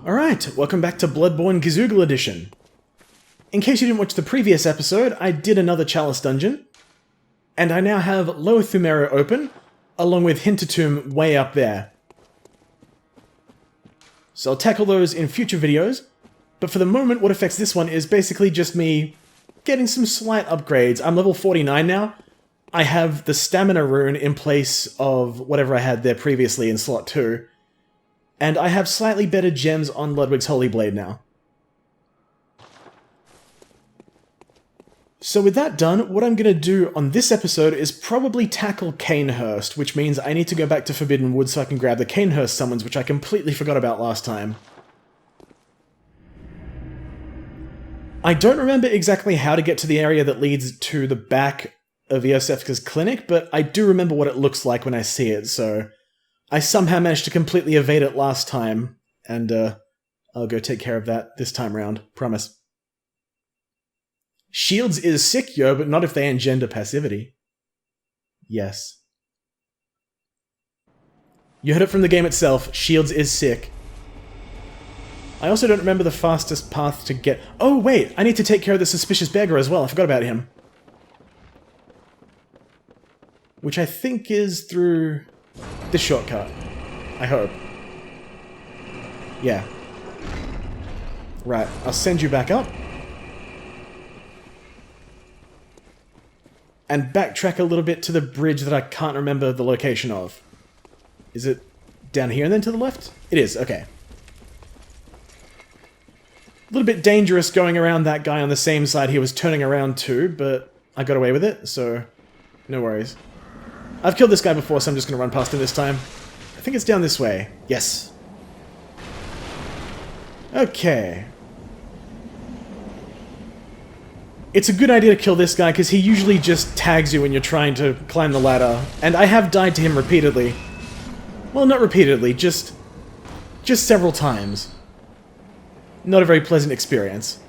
Alright, welcome back to Bloodborne Gizoogle Edition. In case you didn't watch the previous episode, I did another Chalice dungeon, and I now have Lower Thumero open, along with Hintertomb way up there. So I'll tackle those in future videos, but for the moment what affects this one is basically just me getting some slight upgrades. I'm level 49 now. I have the stamina rune in place of whatever I had there previously in slot 2. And I have slightly better gems on Ludwig's Holy Blade now. So with that done, what I'm going to do on this episode is probably tackle Cainhurst, which means I need to go back to Forbidden Wood so I can grab the Cainhurst summons, which I completely forgot about last time. I don't remember exactly how to get to the area that leads to the back of Iosefka's clinic, but I do remember what it looks like when I see it, so I somehow managed to completely evade it last time, and I'll go take care of that this time round, promise. Shields is sick, yo, but not if they engender passivity. Yes. You heard it from the game itself, Shields is sick. I also don't remember the fastest path to get... Oh wait, I need to take care of the suspicious beggar as well, I forgot about him. Which I think is through this shortcut. I hope. Yeah. Right, I'll send you back up. And backtrack a little bit to the bridge that I can't remember the location of. Is it down here and then to the left? It is, okay. A little bit dangerous going around that guy on the same side he was turning around to, but I got away with it, so no worries. I've killed this guy before, so I'm just going to run past him this time. I think it's down this way. Yes. Okay. It's a good idea to kill this guy, because he usually just tags you when you're trying to climb the ladder. And I have died to him repeatedly. Well, not repeatedly, just several times. Not a very pleasant experience.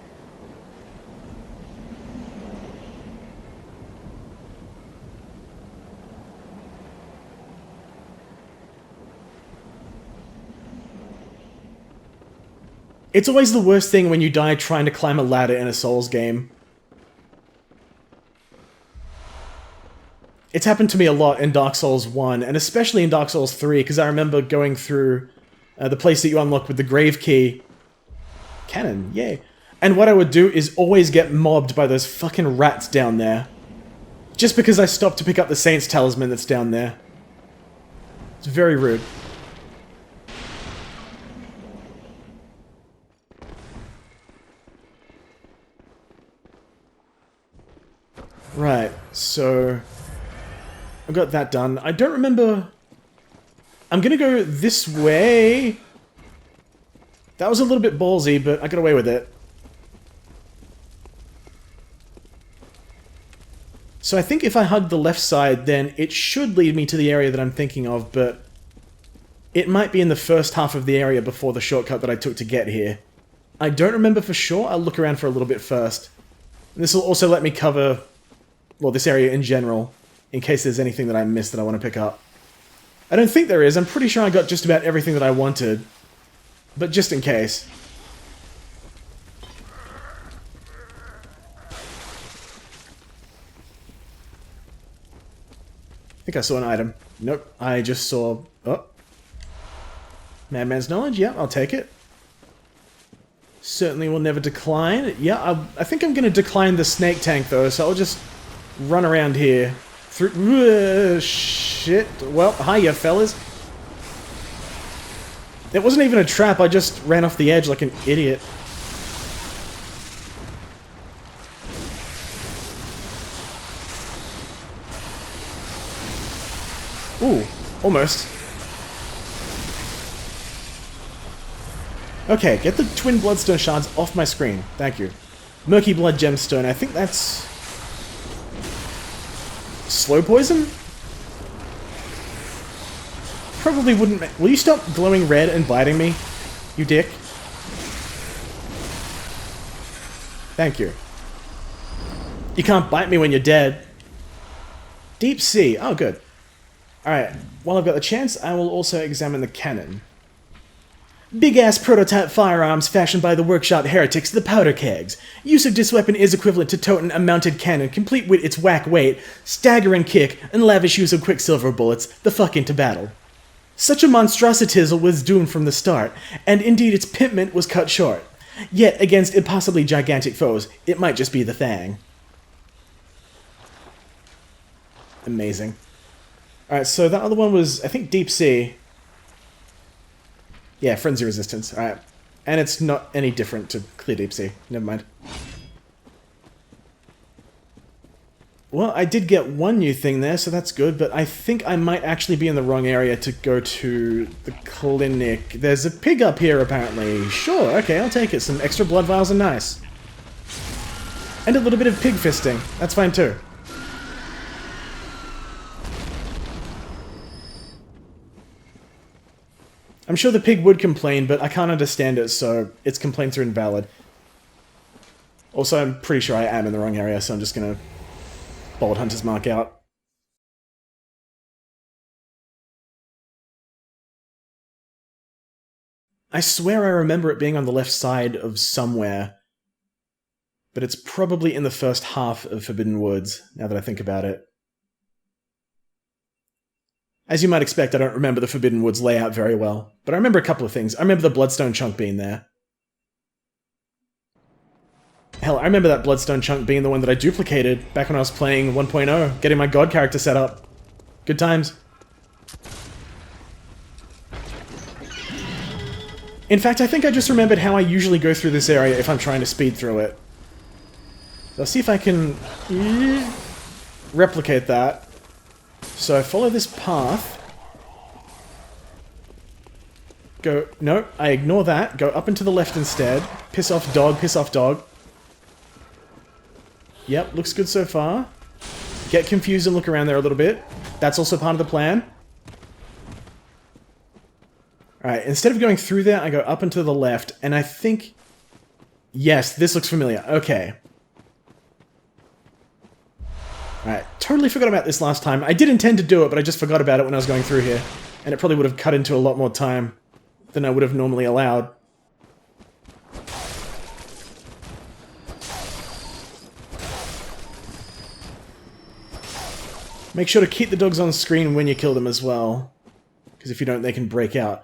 It's always the worst thing when you die trying to climb a ladder in a Souls game. It's happened to me a lot in Dark Souls 1, and especially in Dark Souls 3, because I remember going through the place that you unlock with the grave key. Cannon, yay. And what I would do is always get mobbed by those fucking rats down there. Just because I stopped to pick up the Saint's Talisman that's down there. It's very rude. Right, so I've got that done. I don't remember... I'm gonna go this way. That was a little bit ballsy, but I got away with it. So I think if I hug the left side, then it should lead me to the area that I'm thinking of, but it might be in the first half of the area before the shortcut that I took to get here. I don't remember for sure. I'll look around for a little bit first. And this will also let me cover... well, this area in general, in case there's anything that I missed that I want to pick up. I don't think there is. I'm pretty sure I got just about everything that I wanted. But just in case. I think I saw an item. Nope, I just saw... oh. Madman's Knowledge? Yeah, I'll take it. Certainly will never decline. Yeah, I think I'm going to decline the snake tank, though, so I'll just... run around here. Through... shit. Well, hiya, fellas. It wasn't even a trap, I just ran off the edge like an idiot. Ooh, almost. Okay, get the twin bloodstone shards off my screen. Thank you. Murky blood gemstone, I think that's... slow poison? Probably wouldn't... will you stop glowing red and biting me? You dick. Thank you. You can't bite me when you're dead. Deep sea. Oh, good. Alright. While I've got the chance, I will also examine the cannon. Big-ass prototype firearms fashioned by the workshop heretics, the powder kegs. Use of this weapon is equivalent to toting a mounted cannon, complete with its whack weight, staggering kick, and lavish use of quicksilver bullets, the fuck into battle. Such a monstrositizel was doomed from the start, and indeed its pimpment was cut short. Yet, against impossibly gigantic foes, it might just be the thing. Amazing. Alright, so that other one was, I think, Deep Sea. Yeah, Frenzy Resistance. Alright. And it's not any different to Clear Deep Sea. Never mind. Well, I did get one new thing there, so that's good, but I think I might actually be in the wrong area to go to the clinic. There's a pig up here, apparently. Sure, okay, I'll take it. Some extra blood vials are nice. And a little bit of pig fisting. That's fine, too. I'm sure the pig would complain, but I can't understand it, so its complaints are invalid. Also, I'm pretty sure I am in the wrong area, so I'm just gonna bold Hunter's Mark out. I swear I remember it being on the left side of somewhere, but it's probably in the first half of Forbidden Woods, now that I think about it. As you might expect, I don't remember the Forbidden Woods layout very well, but I remember a couple of things. I remember the Bloodstone chunk being there. Hell, I remember that Bloodstone chunk being the one that I duplicated back when I was playing 1.0, getting my god character set up. Good times. In fact, I think I just remembered how I usually go through this area if I'm trying to speed through it. So I'll see if I can replicate that. So follow this path. Go, no, I ignore that. Go up and to the left instead. Piss off dog, piss off dog. Yep, looks good so far. Get confused and look around there a little bit. That's also part of the plan. Alright, instead of going through there, I go up and to the left, and I think... Yes, this looks familiar. Okay. Alright, totally forgot about this last time. I did intend to do it, but I just forgot about it when I was going through here. And it probably would have cut into a lot more time than I would have normally allowed. Make sure to keep the dogs on screen when you kill them as well, because if you don't, they can break out.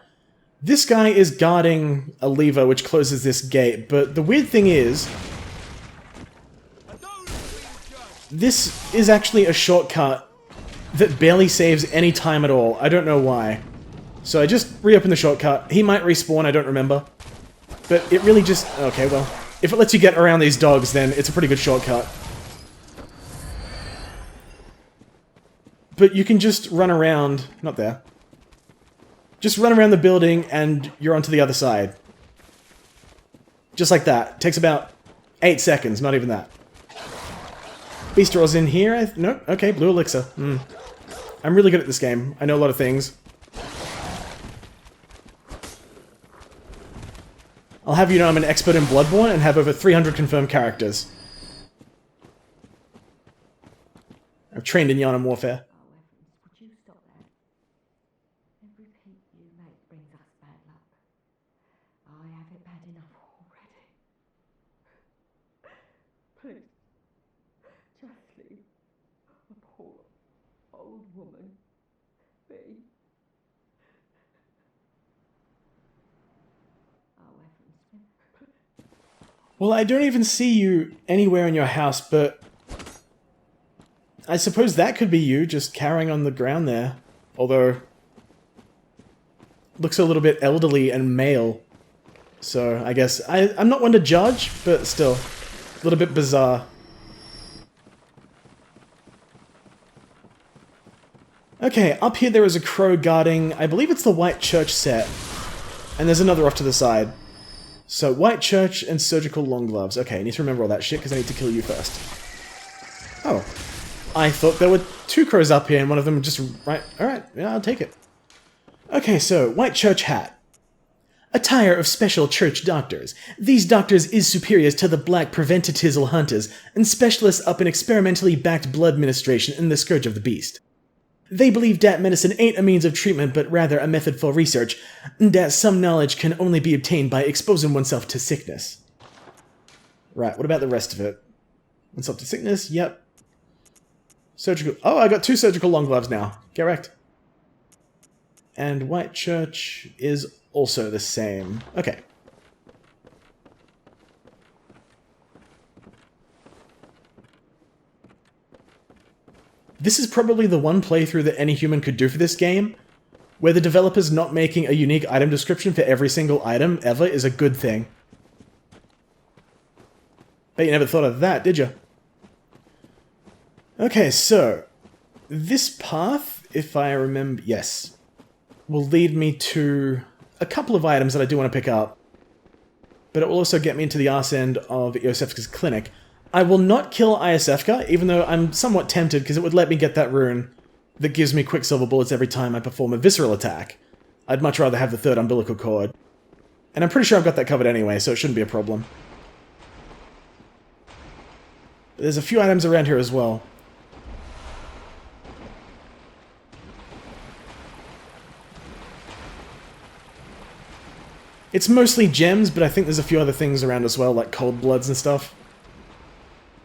This guy is guarding a lever which closes this gate, but the weird thing is... This is actually a shortcut that barely saves any time at all. I don't know why. So I just reopen the shortcut. He might respawn, I don't remember. But it really just... Okay, well, if it lets you get around these dogs, then it's a pretty good shortcut. But you can just run around... Not there. Just run around the building and you're onto the other side. Just like that. Takes about 8 seconds, not even that. Beast rolls in here. Nope. Okay, blue elixir. I'm really good at this game. I know a lot of things. I'll have you know I'm an expert in Bloodborne and have over 300 confirmed characters. I've trained in Yharnam warfare. Well, I don't even see you anywhere in your house, but I suppose that could be you, just cowering on the ground there. Although, looks a little bit elderly and male. So, I guess, I'm not one to judge, but still, a little bit bizarre. Okay, up here there is a crow guarding, I believe it's the White Church set. And there's another off to the side. So, White Church and Surgical Long Gloves. Okay, I need to remember all that shit because I need to kill you first. Oh. I thought there were 2 crows up here and one of them just... Right, alright, yeah, I'll take it. Okay, so, White Church hat. Attire of special church doctors. These doctors is superiors to the black preventatizel hunters and specialists up in experimentally backed blood ministration in the Scourge of the Beast. They believe that medicine ain't a means of treatment, but rather a method for research, that some knowledge can only be obtained by exposing oneself to sickness. Right, what about the rest of it? Oneself to sickness, yep. Surgical, oh, I got 2 surgical long gloves now. Correct. And White Church is also the same. Okay. This is probably the one playthrough that any human could do for this game, where the developer's not making a unique item description for every single item ever is a good thing. Bet you never thought of that, did you? Okay, so this path, if I remember, yes, will lead me to a couple of items that I do want to pick up, but it will also get me into the arse end of Iosefka's clinic. I will not kill Iosefka, even though I'm somewhat tempted because it would let me get that rune that gives me Quicksilver bullets every time I perform a visceral attack. I'd much rather have the 3rd umbilical cord. And I'm pretty sure I've got that covered anyway, so it shouldn't be a problem. But there's a few items around here as well. It's mostly gems, but I think there's a few other things around as well, like cold bloods and stuff.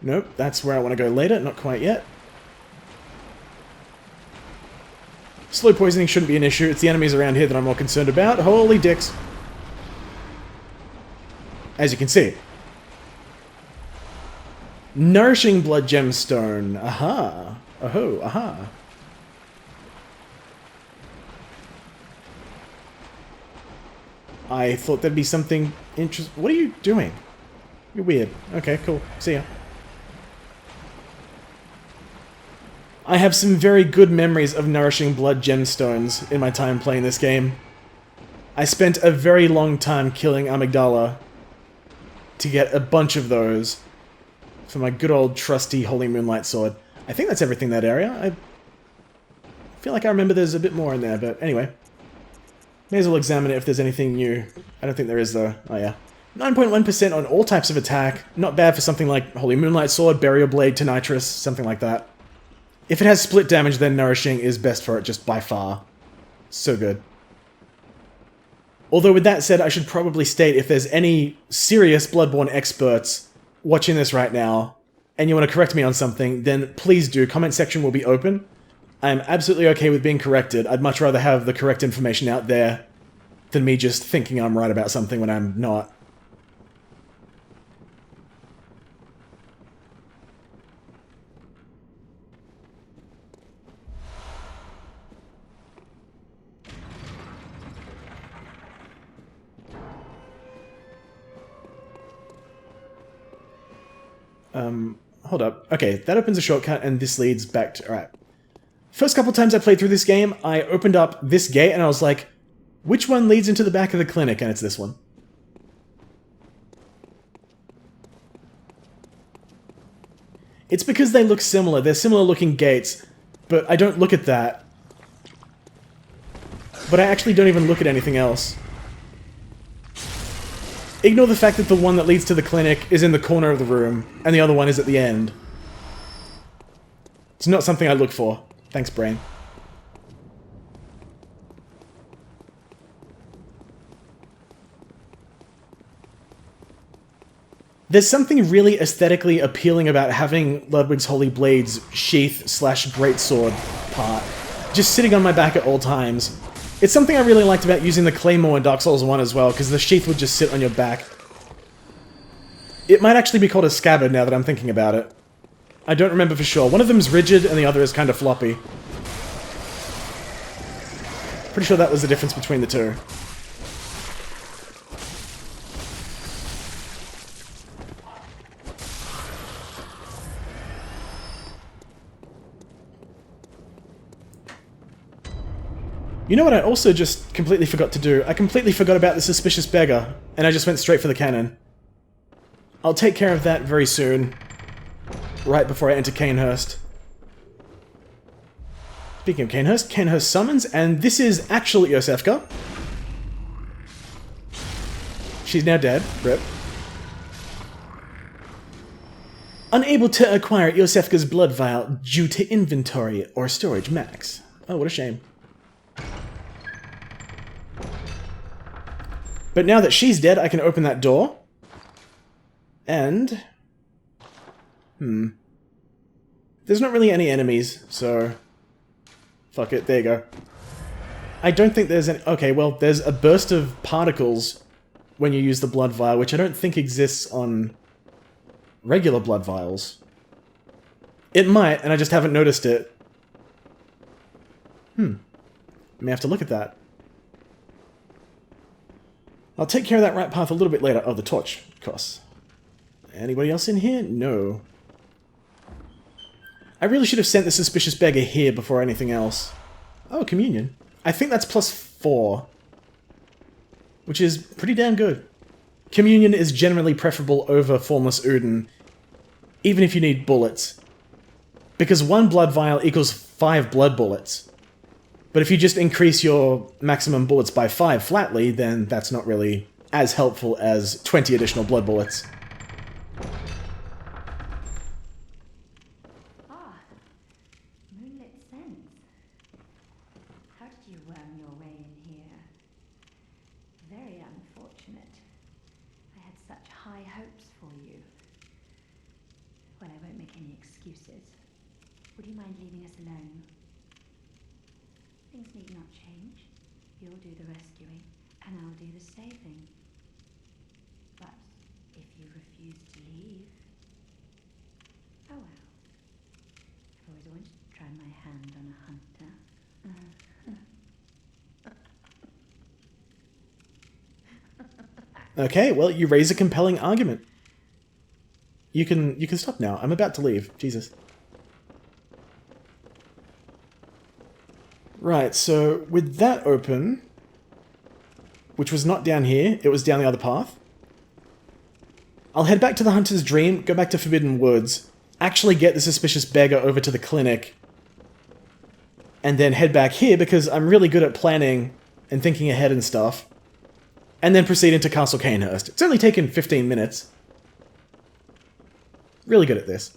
Nope, that's where I want to go later, not quite yet. Slow poisoning shouldn't be an issue, it's the enemies around here that I'm more concerned about. Holy dicks. As you can see. Nourishing Blood Gemstone. Aha. Oh, aha. I thought there'd be something interesting. What are you doing? You're weird. Okay, cool. See ya. I have some very good memories of nourishing blood gemstones in my time playing this game. I spent a very long time killing Amygdala to get a bunch of those for my good old trusty Holy Moonlight Sword. I think that's everything in that area. I feel like I remember there's a bit more in there, but anyway. May as well examine it if there's anything new. I don't think there is though. Oh yeah. 9.1% on all types of attack. Not bad for something like Holy Moonlight Sword, Burial Blade, Tonitrus, something like that. If it has split damage, then Nourishing is best for it, just by far. So good. Although with that said, I should probably state if there's any serious Bloodborne experts watching this right now, and you want to correct me on something, then please do. Comment section will be open. I'm absolutely okay with being corrected. I'd much rather have the correct information out there than me just thinking I'm right about something when I'm not. Hold up. Okay, that opens a shortcut, and this leads back to... Alright. First couple times I played through this game, I opened up this gate, and I was like, which one leads into the back of the clinic? And it's this one. It's because they look similar. They're similar looking gates, but I don't look at that. But I actually don't even look at anything else. Ignore the fact that the one that leads to the clinic is in the corner of the room, and the other one is at the end. It's not something I look for. Thanks, brain. There's something really aesthetically appealing about having Ludwig's Holy Blade's sheath/greatsword part just sitting on my back at all times. It's something I really liked about using the Claymore in Dark Souls 1 as well, because the sheath would just sit on your back. It might actually be called a scabbard now that I'm thinking about it. I don't remember for sure. One of them's rigid and the other is kind of floppy. Pretty sure that was the difference between the two. You know what I also just completely forgot to do? I completely forgot about the suspicious beggar, and I just went straight for the cannon. I'll take care of that very soon, right before I enter Canehurst. Speaking of Canehurst, Canehurst summons, and this is actually Iosefka. She's now dead. Rip. Unable to acquire Iosefka's blood vial due to inventory or storage max. Oh, what a shame. But now that she's dead, I can open that door. And... There's not really any enemies, so... Fuck it, there you go. I don't think there's any... Okay, well, there's a burst of particles when you use the blood vial, which I don't think exists on regular blood vials. It might, and I just haven't noticed it. I may have to look at that. I'll take care of that right path a little bit later. Oh, the torch, of course. Anybody else in here? No. I really should have sent the suspicious beggar here before anything else. Oh, communion. I think that's +4. Which is pretty damn good. Communion is generally preferable over formless Uden, even if you need bullets. Because 1 blood vial equals 5 blood bullets. But if you just increase your maximum bullets by 5 flatly, then that's not really as helpful as 20 additional blood bullets. Ah, moonlit scents. How did you worm your way in here? Very unfortunate. I had such high hopes for you. Well, I won't make any excuses. Would you mind leaving us alone? Things need not change. You'll do the rescuing, and I'll do the saving. But if you refuse to leave... Oh well. I've always wanted to try my hand on a hunter. Okay, well, you raise a compelling argument. You can stop now. I'm about to leave. Jesus. Right, so with that open, which was not down here, it was down the other path. I'll head back to the Hunter's Dream, go back to Forbidden Woods, actually get the suspicious beggar over to the clinic, and then head back here because I'm really good at planning and thinking ahead and stuff. And then proceed into Castle Canehurst. It's only taken 15 minutes. Really good at this.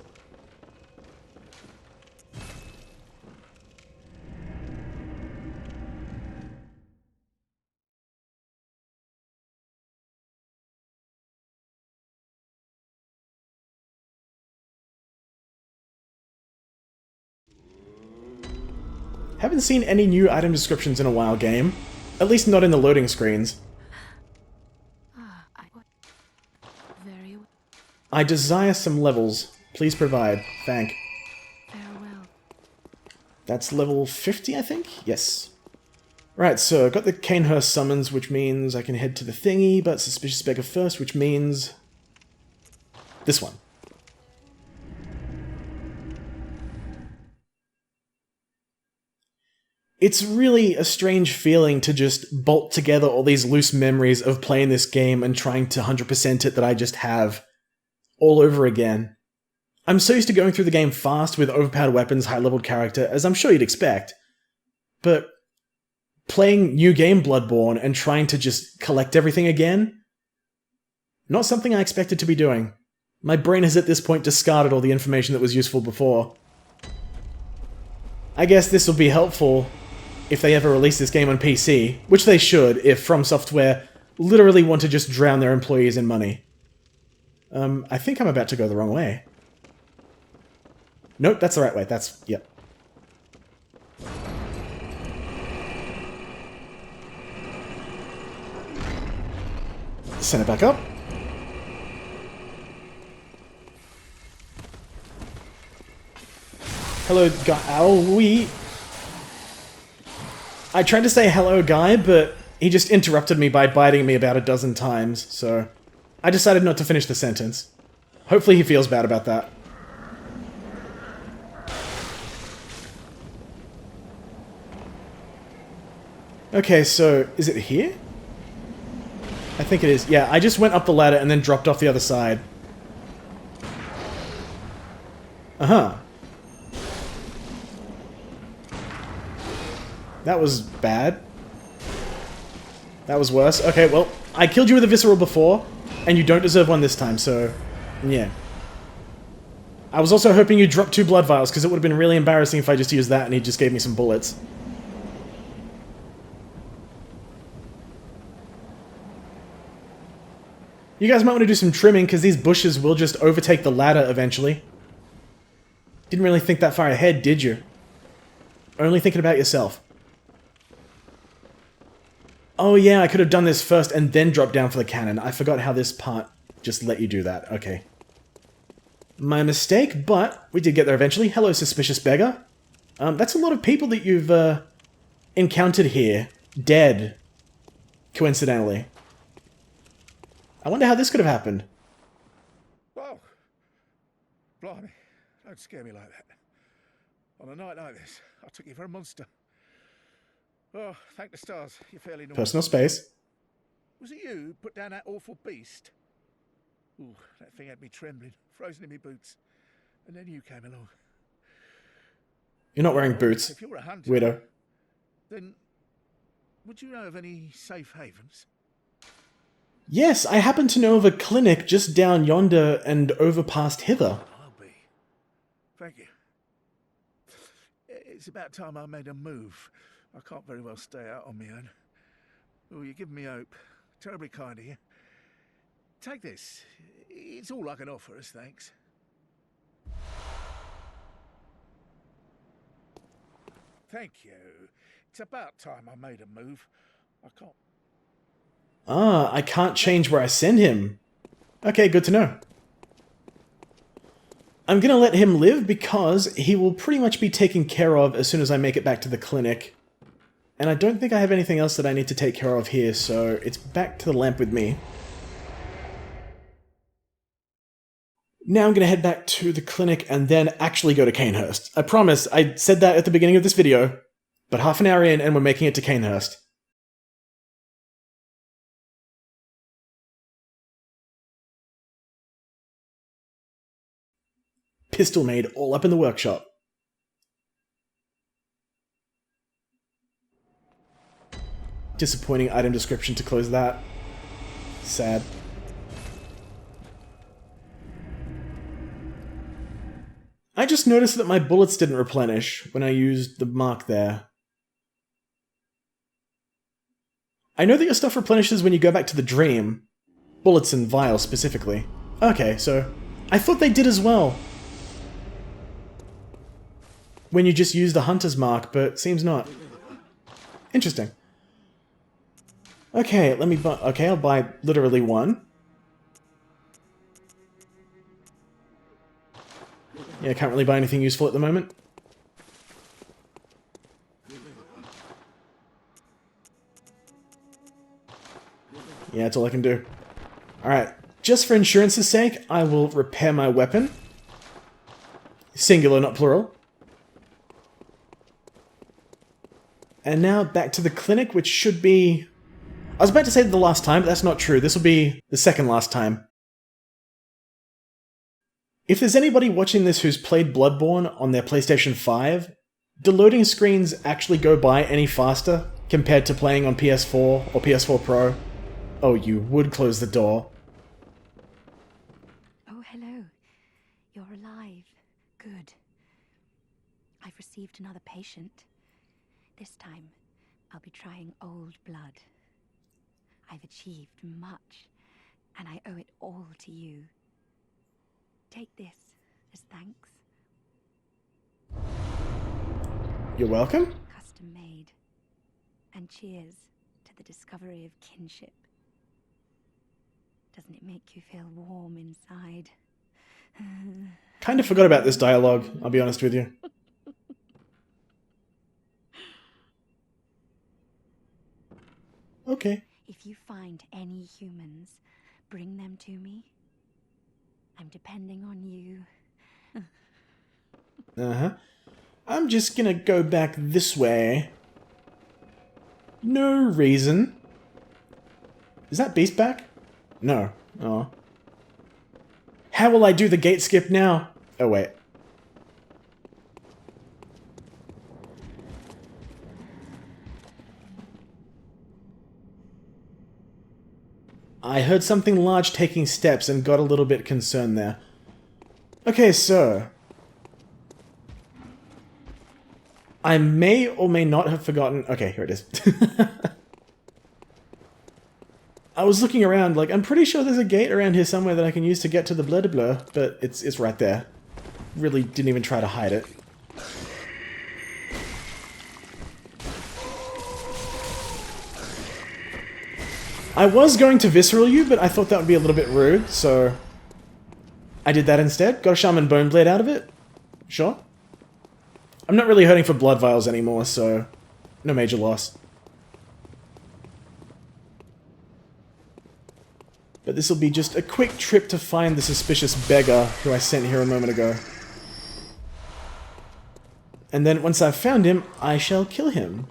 Haven't seen any new item descriptions in a while, game. At least not in the loading screens. I desire some levels. Please provide. Thank. Farewell. That's level 50, I think? Yes. Right, so I've got the Canehurst summons, which means I can head to the thingy, but Suspicious Beggar first, which means... this one. It's really a strange feeling to just bolt together all these loose memories of playing this game and trying to 100% it that I just have all over again. I'm so used to going through the game fast with overpowered weapons, high-leveled character, as I'm sure you'd expect. But playing new game Bloodborne and trying to just collect everything again? Not something I expected to be doing. My brain has at this point discarded all the information that was useful before. I guess this will be helpful if they ever release this game on PC, which they should if From Software literally want to just drown their employees in money. I think I'm about to go the wrong way. Nope, that's the right way. That's... yep. Send it back up. Hello, guy. Owie. I tried to say hello, guy, but he just interrupted me by biting me about a dozen times, so I decided not to finish the sentence. Hopefully he feels bad about that. Okay, so is it here? I think it is. Yeah, I just went up the ladder and then dropped off the other side. Uh-huh. That was bad. That was worse. Okay, well, I killed you with a visceral before, and you don't deserve one this time, so... yeah. I was also hoping you'd drop 2 blood vials, because it would have been really embarrassing if I just used that and he just gave me some bullets. You guys might want to do some trimming, because these bushes will just overtake the ladder eventually. Didn't really think that far ahead, did you? Only thinking about yourself. Oh yeah, I could have done this first and then dropped down for the cannon. I forgot how this part just let you do that. Okay. My mistake, but we did get there eventually. Hello, suspicious beggar. That's a lot of people that you've encountered here. Dead. Coincidentally. I wonder how this could have happened. Whoa! Blimey, don't scare me like that. On a night like this, I took you for a monster. Oh, thank the stars, you're fairly normal. Personal space. Was it you who put down that awful beast? Ooh, that thing had me trembling, frozen in my boots. And then you came along. You're not wearing boots. If you're a hunter, Weirdo. then would you know of any safe havens? Yes, I happen to know of a clinic just down yonder and over past hither. I'll be. Thank you. It's about time I made a move. I can't very well stay out on my own. Oh, you're giving me hope. Terribly kind of you. Take this. It's all I can offer us, thanks. Thank you. It's about time I made a move. I can't... Ah, I can't change where I send him. Okay, good to know. I'm gonna let him live because he will pretty much be taken care of as soon as I make it back to the clinic. And I don't think I have anything else that I need to take care of here, so it's back to the lamp with me. Now I'm gonna head back to the clinic and then actually go to Canehurst. I promise, I said that at the beginning of this video, but half an hour in and we're making it to Canehurst. Pistol made all up in the workshop. Disappointing item description to close that. Sad. I just noticed that my bullets didn't replenish when I used the mark there. I know that your stuff replenishes when you go back to the dream. Bullets and vials specifically. Okay, so I thought they did as well. When you just use the hunter's mark, but seems not. Interesting. Okay, let me buy... Okay, I'll buy literally one. Yeah, I can't really buy anything useful at the moment. Yeah, that's all I can do. Alright, just for insurance's sake, I will repair my weapon. Singular, not plural. And now back to the clinic, which should be... I was about to say the last time, but that's not true. This will be the second last time. If there's anybody watching this who's played Bloodborne on their PlayStation 5, do loading screens actually go by any faster compared to playing on PS4 or PS4 Pro? Oh, you would close the door. Oh, hello. You're alive. Good. I've received another patient. This time, I'll be trying old blood. I've achieved much, and I owe it all to you. Take this as thanks. You're welcome? Custom made. And cheers to the discovery of kinship. Doesn't it make you feel warm inside? Kinda forgot about this dialogue, I'll be honest with you. Okay. If you find any humans, bring them to me. I'm depending on you. Uh-huh. I'm just gonna go back this way. No reason. Is that Beast back? No. Oh. How will I do the gate skip now? Oh, wait. I heard something large taking steps and got a little bit concerned there. Okay, so... I may or may not have forgotten... Okay, here it is. I was looking around, like, I'm pretty sure there's a gate around here somewhere that I can use to get to the blah blah, but it's right there. Really didn't even try to hide it. I was going to visceral you, but I thought that would be a little bit rude, so I did that instead. Got a shaman bone blade out of it. Sure. I'm not really hurting for blood vials anymore, so no major loss. But this will be just a quick trip to find the suspicious beggar who I sent here a moment ago. And then once I've found him, I shall kill him.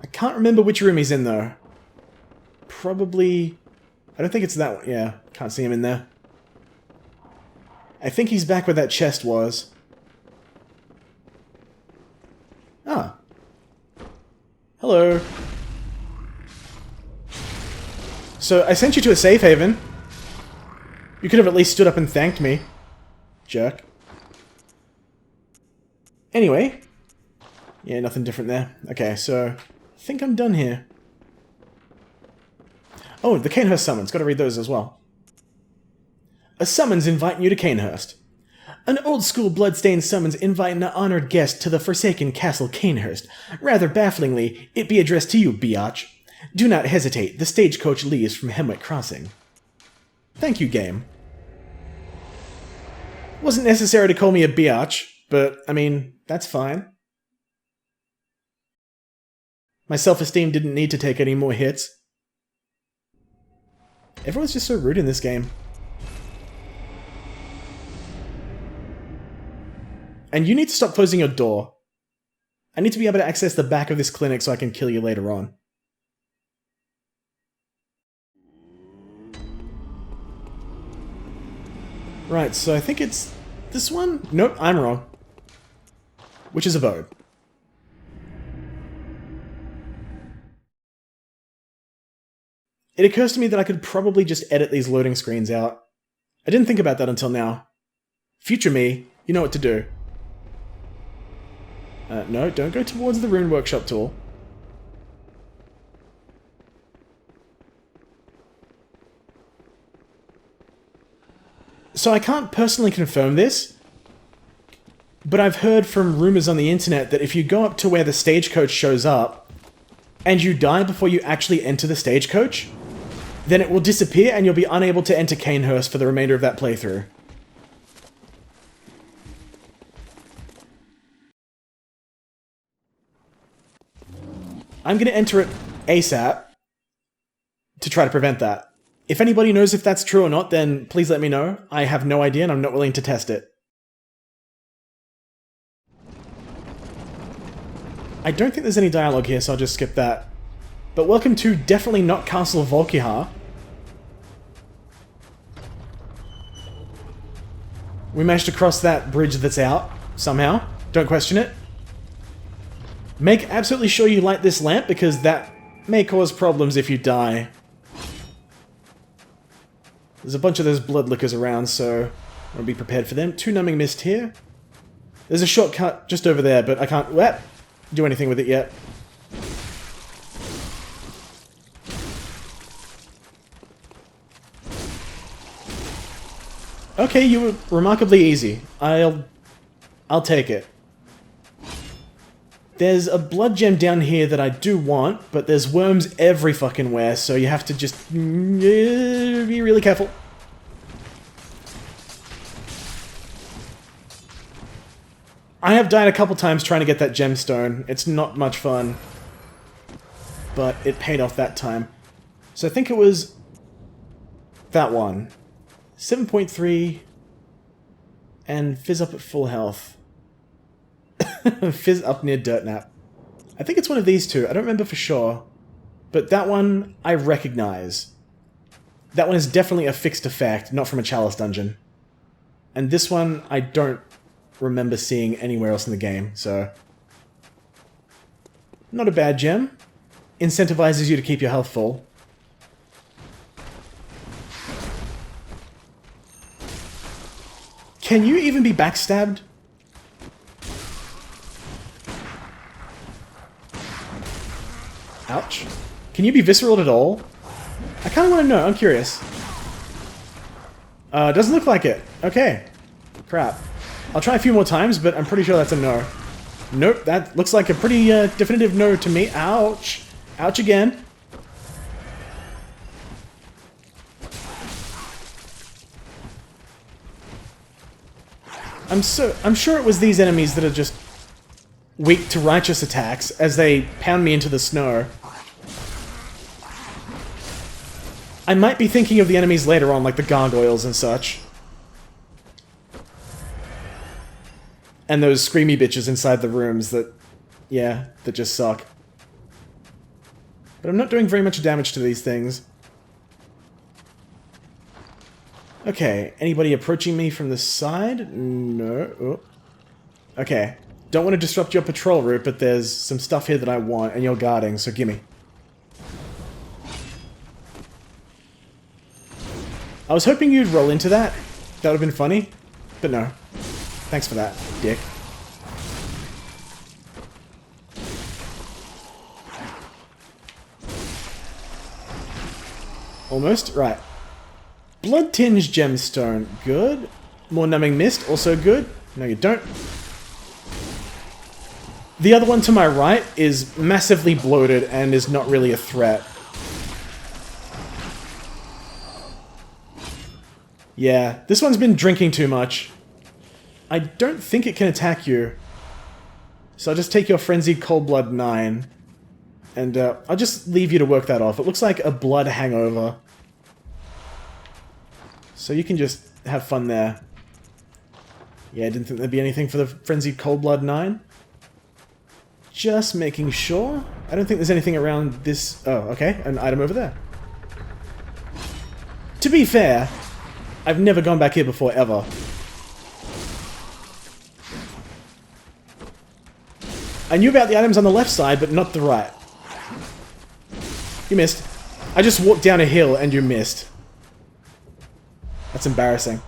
I can't remember which room he's in, though. Probably... I don't think it's that one. Yeah, can't see him in there. I think he's back where that chest was. Ah. Hello. So, I sent you to a safe haven. You could have at least stood up and thanked me. Jerk. Anyway. Yeah, nothing different there. Okay, so... I think I'm done here. Oh, the Canehurst summons. Gotta read those as well. A summons inviting you to Canehurst. An old-school bloodstained summons inviting an honored guest to the forsaken castle Canehurst. Rather bafflingly, it be addressed to you, biatch. Do not hesitate, the stagecoach leaves from Hemwick Crossing. Thank you, game. Wasn't necessary to call me a biatch, but, I mean, that's fine. My self-esteem didn't need to take any more hits. Everyone's just so rude in this game. And you need to stop closing your door. I need to be able to access the back of this clinic so I can kill you later on. Right, so I think it's this one? Nope, I'm wrong. Which is abode. It occurs to me that I could probably just edit these loading screens out. I didn't think about that until now. Future me, you know what to do. No, don't go towards the Rune Workshop tool. So I can't personally confirm this, but I've heard from rumors on the internet that if you go up to where the stagecoach shows up, and you die before you actually enter the stagecoach, then it will disappear and you'll be unable to enter Canehurst for the remainder of that playthrough. I'm going to enter it ASAP to try to prevent that. If anybody knows if that's true or not, then please let me know. I have no idea and I'm not willing to test it. I don't think there's any dialogue here, so I'll just skip that. But welcome to definitely not Castle Volkihar. We managed to cross that bridge that's out, somehow. Don't question it. Make absolutely sure you light this lamp, because that may cause problems if you die. There's a bunch of those blood lickers around, so I'll be prepared for them. 2 numbing mist here. There's a shortcut just over there, but I can't do anything with it yet. Okay, you were remarkably easy. I'll take it. There's a blood gem down here that I do want, but there's worms every fucking where, so you have to just be really careful. I have died a couple times trying to get that gemstone. It's not much fun, but it paid off that time. So I think it was that one. 7.3 and fizz up at full health. Fizz up near Dirtnap. I think it's one of these two. I don't remember for sure. But that one I recognize. That one is definitely a fixed effect, not from a Chalice dungeon. And this one I don't remember seeing anywhere else in the game, so... Not a bad gem. Incentivizes you to keep your health full. Can you even be backstabbed? Ouch. Can you be visceraled at all? I kind of want to know. I'm curious. Doesn't look like it. Okay. Crap. I'll try a few more times, but I'm pretty sure that's a no. Nope, that looks like a pretty definitive no to me. Ouch. Ouch again. I'm sure it was these enemies that are just weak to righteous attacks as they pound me into the snow. I might be thinking of the enemies later on, like the gargoyles and such. And those screamy bitches inside the rooms that, yeah, that just suck. But I'm not doing very much damage to these things. Okay, anybody approaching me from the side? No. Oh. Okay, don't want to disrupt your patrol route, but there's some stuff here that I want, and you're guarding, so gimme. I was hoping you'd roll into that. That would have been funny, but no. Thanks for that, dick. Almost? Right. Blood-tinged gemstone. Good. More numbing mist. Also good. No, you don't. The other one to my right is massively bloated and is not really a threat. Yeah, this one's been drinking too much. I don't think it can attack you. So I'll just take your Frenzied Cold Blood 9. And I'll just leave you to work that off. It looks like a blood hangover. So you can just have fun there. Yeah, I didn't think there'd be anything for the Frenzied Cold Blood 9. Just making sure. I don't think there's anything around this... Oh, okay, an item over there. To be fair, I've never gone back here before, ever. I knew about the items on the left side, but not the right. You missed. I just walked down a hill and you missed. That's embarrassing.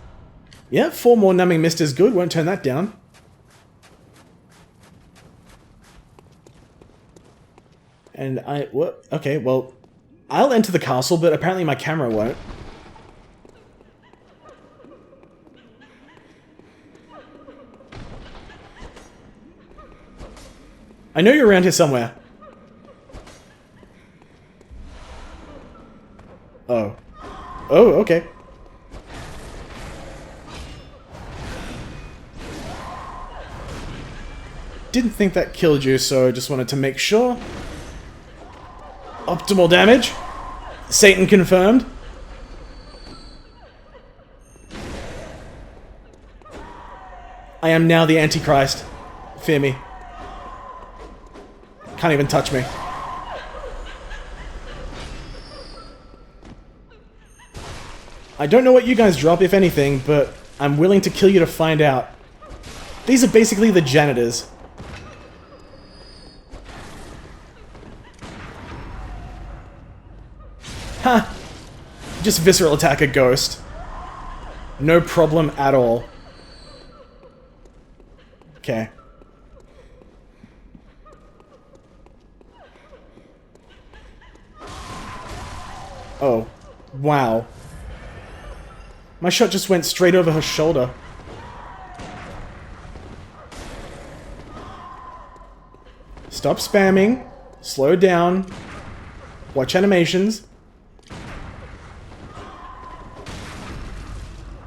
Yeah, 4 more numbing mist is good. Won't turn that down. And what? Okay, well, I'll enter the castle, but apparently my camera won't. I know you're around here somewhere. Oh. Oh, okay. Didn't think that killed you, so I just wanted to make sure. Optimal damage. Satan confirmed. I am now the Antichrist. Fear me. Can't even touch me. I don't know what you guys drop, if anything, but I'm willing to kill you to find out. These are basically the janitors. Ha! Just visceral attack a ghost. No problem at all. Okay. Oh. Wow. My shot just went straight over her shoulder. Stop spamming. Slow down. Watch animations.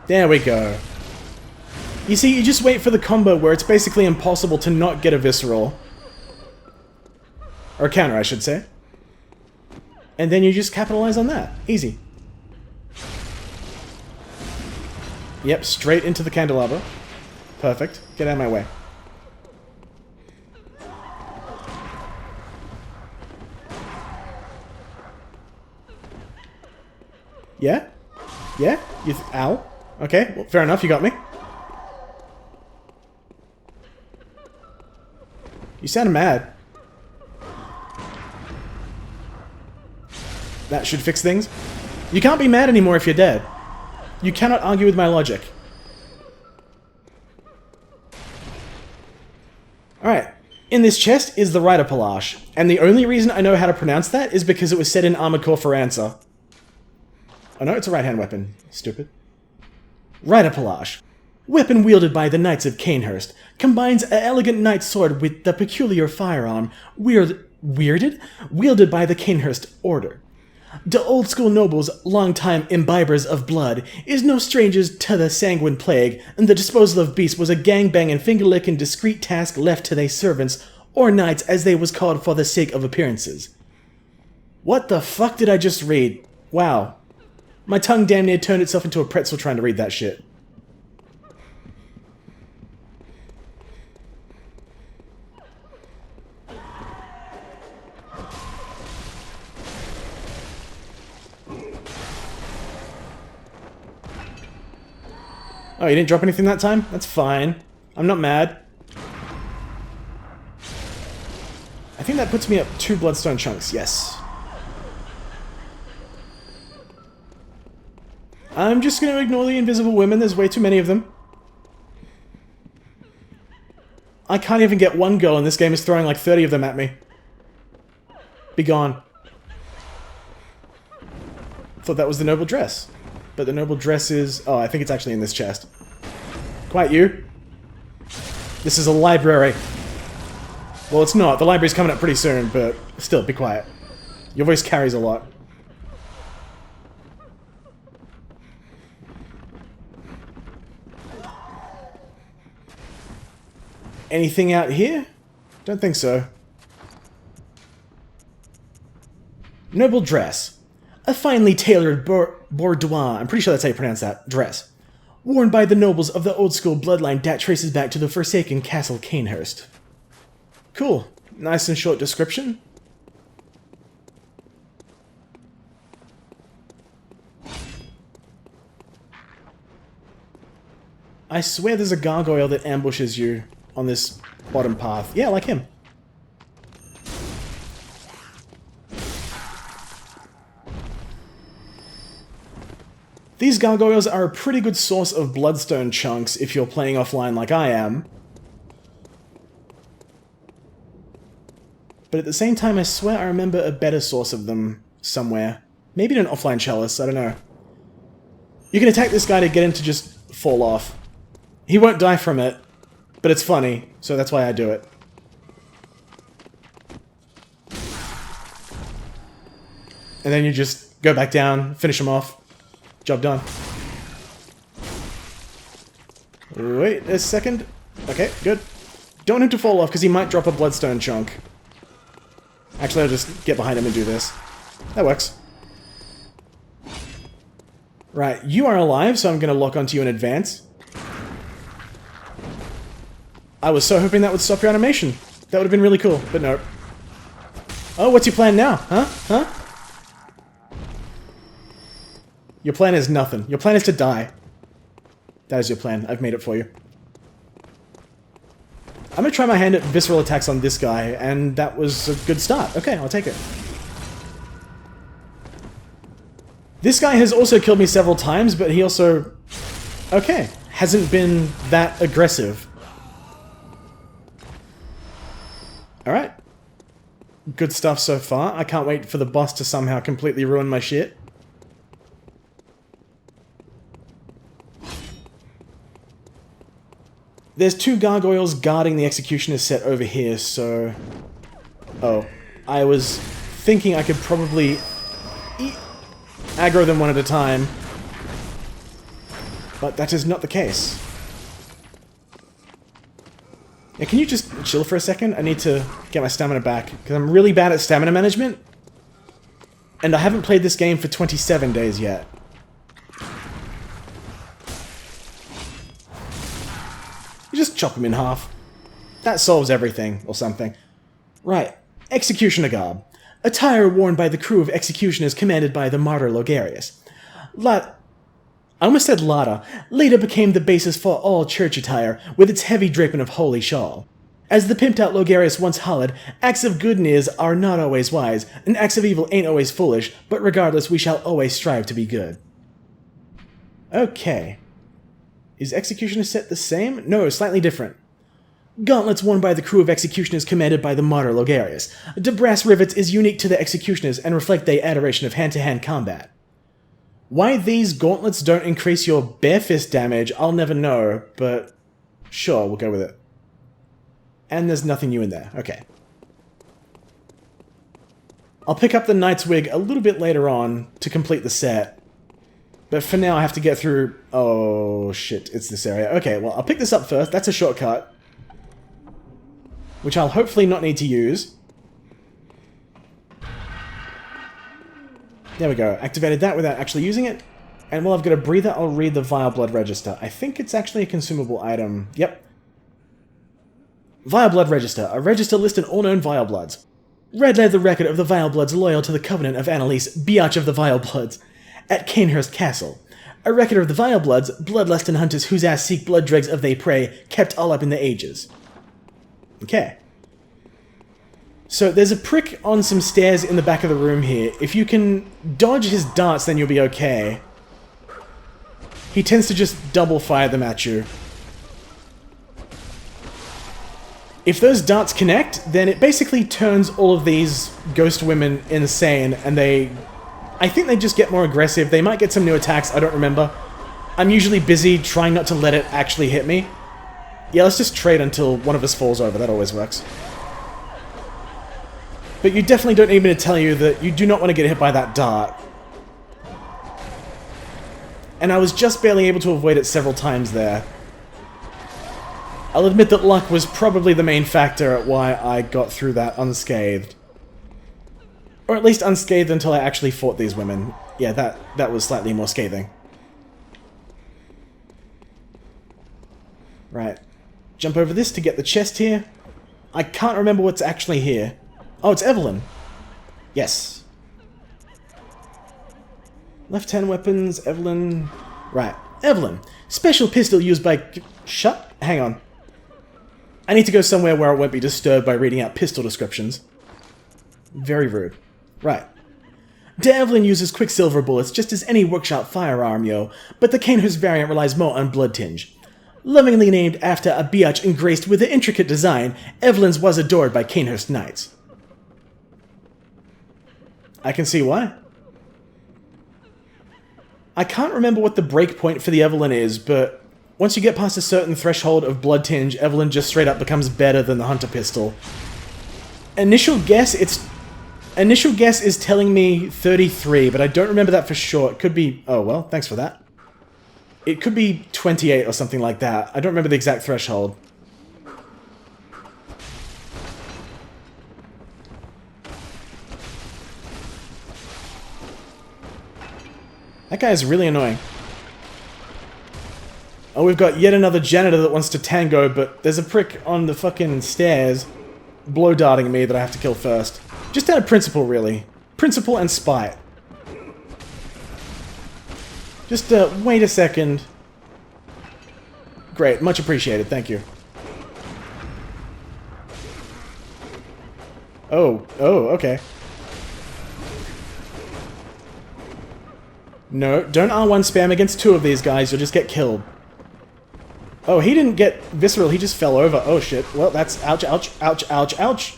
There we go. You see, you just wait for the combo where it's basically impossible to not get a visceral. Or a counter, I should say. And then you just capitalize on that. Easy. Yep, straight into the candelabra. Perfect. Get out of my way. Yeah? Yeah? Ow. Okay, well, fair enough, you got me. You sounded mad. That should fix things. You can't be mad anymore if you're dead. You cannot argue with my logic. Alright, In this chest is the Rider Palash, and the only reason I know how to pronounce that is because it was said in Armored Core Foranza. Oh no, it's a right-hand weapon. Stupid. Rider Palash. Weapon wielded by the Knights of Canehurst. Combines an elegant knight's sword with the peculiar firearm wielded by the Canehurst Order. The old school nobles, long-time imbibers of blood, is no strangers to the sanguine plague, and the disposal of beasts was a gang-banging, finger-licking, discreet task left to their servants, or knights as they was called for the sake of appearances. What the fuck did I just read? Wow. My tongue damn near turned itself into a pretzel trying to read that shit. Oh, you didn't drop anything that time? That's fine. I'm not mad. I think that puts me up 2 bloodstone chunks, yes. I'm just going to ignore the invisible women, there's way too many of them. I can't even get one girl and this game is throwing like 30 of them at me. Be gone. Thought that was the noble dress. But the noble dress is... Oh, I think it's actually in this chest. Quiet, you. This is a library. Well, it's not. The library's coming up pretty soon, but still, be quiet. Your voice carries a lot. Anything out here? Don't think so. Noble dress. A finely tailored boudoir, I'm pretty sure that's how you pronounce that, dress. Worn by the nobles of the old school bloodline that traces back to the forsaken Castle Canehurst. Cool. Nice and short description. I swear there's a gargoyle that ambushes you on this bottom path. Yeah, like him. These gargoyles are a pretty good source of bloodstone chunks if you're playing offline like I am. But at the same time, I swear I remember a better source of them somewhere. Maybe in an offline chalice, I don't know. You can attack this guy to get him to just fall off. He won't die from it, but it's funny, so that's why I do it. And then you just go back down, finish him off. Job done. Wait a second. Okay, good. Don't want him to fall off, because he might drop a bloodstone chunk. Actually, I'll just get behind him and do this. That works. Right, you are alive, so I'm going to lock onto you in advance. I was so hoping that would stop your animation. That would have been really cool, but no. Oh, what's your plan now? Huh? Huh? Your plan is nothing. Your plan is to die. That is your plan. I've made it for you. I'm gonna try my hand at visceral attacks on this guy, and that was a good start. Okay, I'll take it. This guy has also killed me several times, but he also... Okay, hasn't been that aggressive. Alright. Good stuff so far. I can't wait for the boss to somehow completely ruin my shit. There's 2 gargoyles guarding the executioner's set over here, so... Oh. I was thinking I could probably... aggro them one at a time. But that is not the case. Yeah, can you just chill for a second? I need to get my stamina back, because I'm really bad at stamina management. And I haven't played this game for 27 days yet. You just chop him in half. That solves everything, or something. Right, Executioner garb. Attire worn by the crew of executioners commanded by the martyr Logarius. I almost said Lada. Later became the basis for all church attire, with its heavy draping of holy shawl. As the pimped-out Logarius once hollered, acts of goodness are not always wise, and acts of evil ain't always foolish, but regardless we shall always strive to be good. Okay. Is Executioner set the same? No, slightly different. Gauntlets worn by the crew of executioners commanded by the martyr Logarius. The brass rivets is unique to the executioners and reflect their adoration of hand-to-hand combat. Why these gauntlets don't increase your bare fist damage, I'll never know, but sure, we'll go with it. And there's nothing new in there. Okay. I'll pick up the Knight's Wig a little bit later on to complete the set. But for now I have to get through... Oh shit, it's this area. Okay, well I'll pick this up first. That's a shortcut. Which I'll hopefully not need to use. There we go. Activated that without actually using it. And while I've got a breather, I'll read the Vile Blood Register. I think it's actually a consumable item. Yep. Vile Blood Register. A register listing all known Vile Bloods. Read led the record of the Vile Bloods loyal to the Covenant of Annalise, Biatch of the Vile Bloods, at Canehurst Castle. A record of the Vile Bloods, bloodlusting hunters whose ass seek blood dregs of they prey, kept all up in the ages. Okay. So there's a prick on some stairs in the back of the room here. If you can dodge his darts, then you'll be okay. He tends to just double fire them at you. If those darts connect, then it basically turns all of these ghost women insane, and I think they just get more aggressive. They might get some new attacks, I don't remember. I'm usually busy trying not to let it actually hit me. Yeah, let's just trade until one of us falls over, that always works. But you definitely don't need me to tell you that you do not want to get hit by that dart. And I was just barely able to avoid it several times there. I'll admit that luck was probably the main factor at why I got through that unscathed. Or at least unscathed until I actually fought these women. Yeah, that was slightly more scathing. Right. Jump over this to get the chest here. I can't remember what's actually here. Oh, it's Evelyn. Yes. Left-hand weapons, Evelyn... Right. Evelyn. Special pistol used by... Shut? Hang on. I need to go somewhere where I won't be disturbed by reading out pistol descriptions. Very rude. Right. De Evelyn uses quicksilver bullets just as any workshop firearm, yo, but the Canehurst variant relies more on blood tinge. Lovingly named after a biatch engraced with an intricate design, Evelyn's was adored by Canehurst knights. I can see why. I can't remember what the breakpoint for the Evelyn is, but once you get past a certain threshold of blood tinge, Evelyn just straight up becomes better than the Hunter pistol. Initial guess is telling me 33, but I don't remember that for sure. It could be... Oh, well, thanks for that. It could be 28 or something like that. I don't remember the exact threshold. That guy is really annoying. Oh, we've got yet another janitor that wants to tango, but there's a prick on the fucking stairs blow darting me that I have to kill first. Just out of principle, really. Principle and spite. Just, wait a second. Great, much appreciated, thank you. Oh, okay. No, don't R1 spam against two of these guys, you'll just get killed. Oh, he didn't get visceral, he just fell over. Oh shit, well that's ouch, ouch, ouch, ouch, ouch.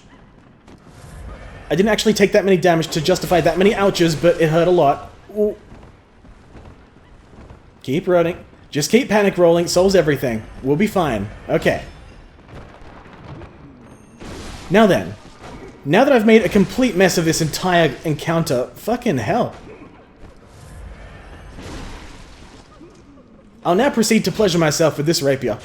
I didn't actually take that many damage to justify that many ouches, but it hurt a lot. Ooh. Keep running. Just keep panic rolling, solves everything. We'll be fine. Okay. Now then. Now that I've made a complete mess of this entire encounter, fucking hell. I'll now proceed to pleasure myself with this rapier.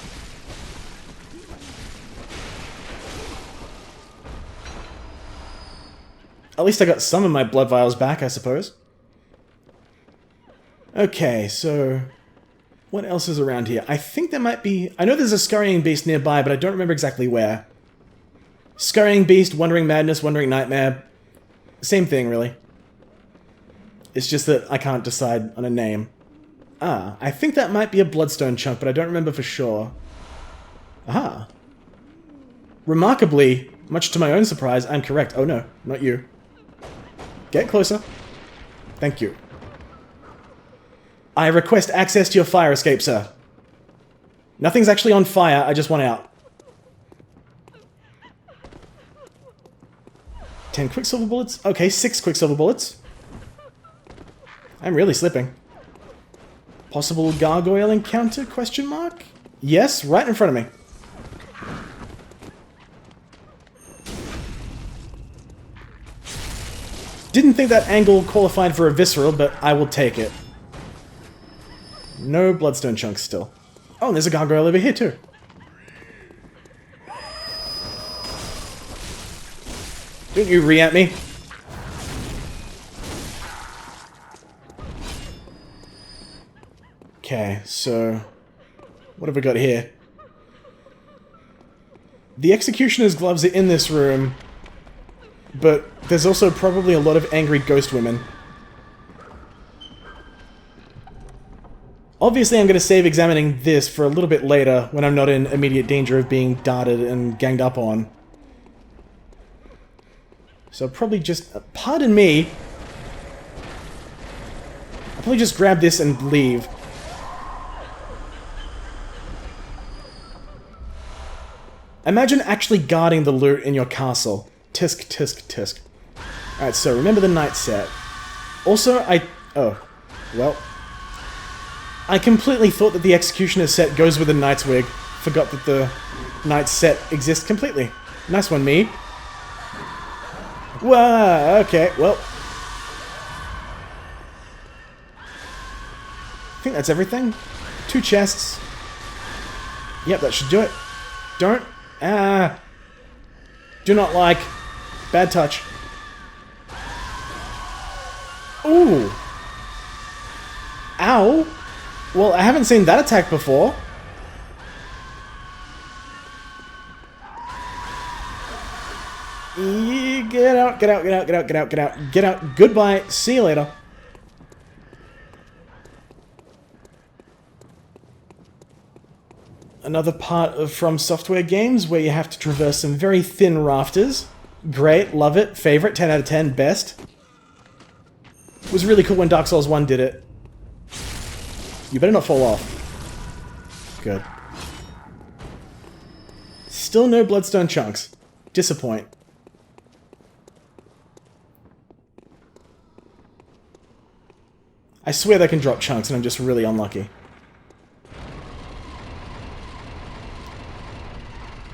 At least I got some of my blood vials back, I suppose. Okay, so... what else is around here? I think there might be... I know there's a Scurrying Beast nearby, but I don't remember exactly where. Scurrying Beast, Wandering Madness, Wandering Nightmare. Same thing, really. It's just that I can't decide on a name. Ah, I think that might be a Bloodstone chunk, but I don't remember for sure. Aha. Remarkably, much to my own surprise, I'm correct. Oh no, not you. Get closer. Thank you. I request access to your fire escape, sir. Nothing's actually on fire, I just want out. 10 quicksilver bullets. Okay, 6 quicksilver bullets. I'm really slipping. Possible gargoyle encounter, question mark? Yes, right in front of me. Didn't think that angle qualified for a visceral, but I will take it. No bloodstone chunks still. Oh, and there's a gargoyle over here too. Don't you re-at me? Okay, so... what have we got here? The executioner's gloves are in this room, but there's also probably a lot of angry ghost women. Obviously, I'm going to save examining this for a little bit later, when I'm not in immediate danger of being darted and ganged up on. So probably just... pardon me. I'll probably just grab this and leave. Imagine actually guarding the loot in your castle. Tisk, tisk, tisk. Alright, so remember the knight set. Also, oh. Well. I completely thought that the executioner set goes with the knight's wig. Forgot that the knight's set exists completely. Nice one, me. Whoa, okay, well. I think that's everything. 2 chests. Yep, that should do it. Don't. Ah. Do not like. Bad touch. Ooh. Ow. Well, I haven't seen that attack before. Get out, get out, get out, get out, get out, get out, get out. Goodbye. See you later. Another part of From Software games where you have to traverse some very thin rafters. Great, love it, favorite, 10 out of 10, best. It was really cool when Dark Souls 1 did it. You better not fall off. Good. Still no bloodstone chunks. Disappoint. I swear they can drop chunks and I'm just really unlucky.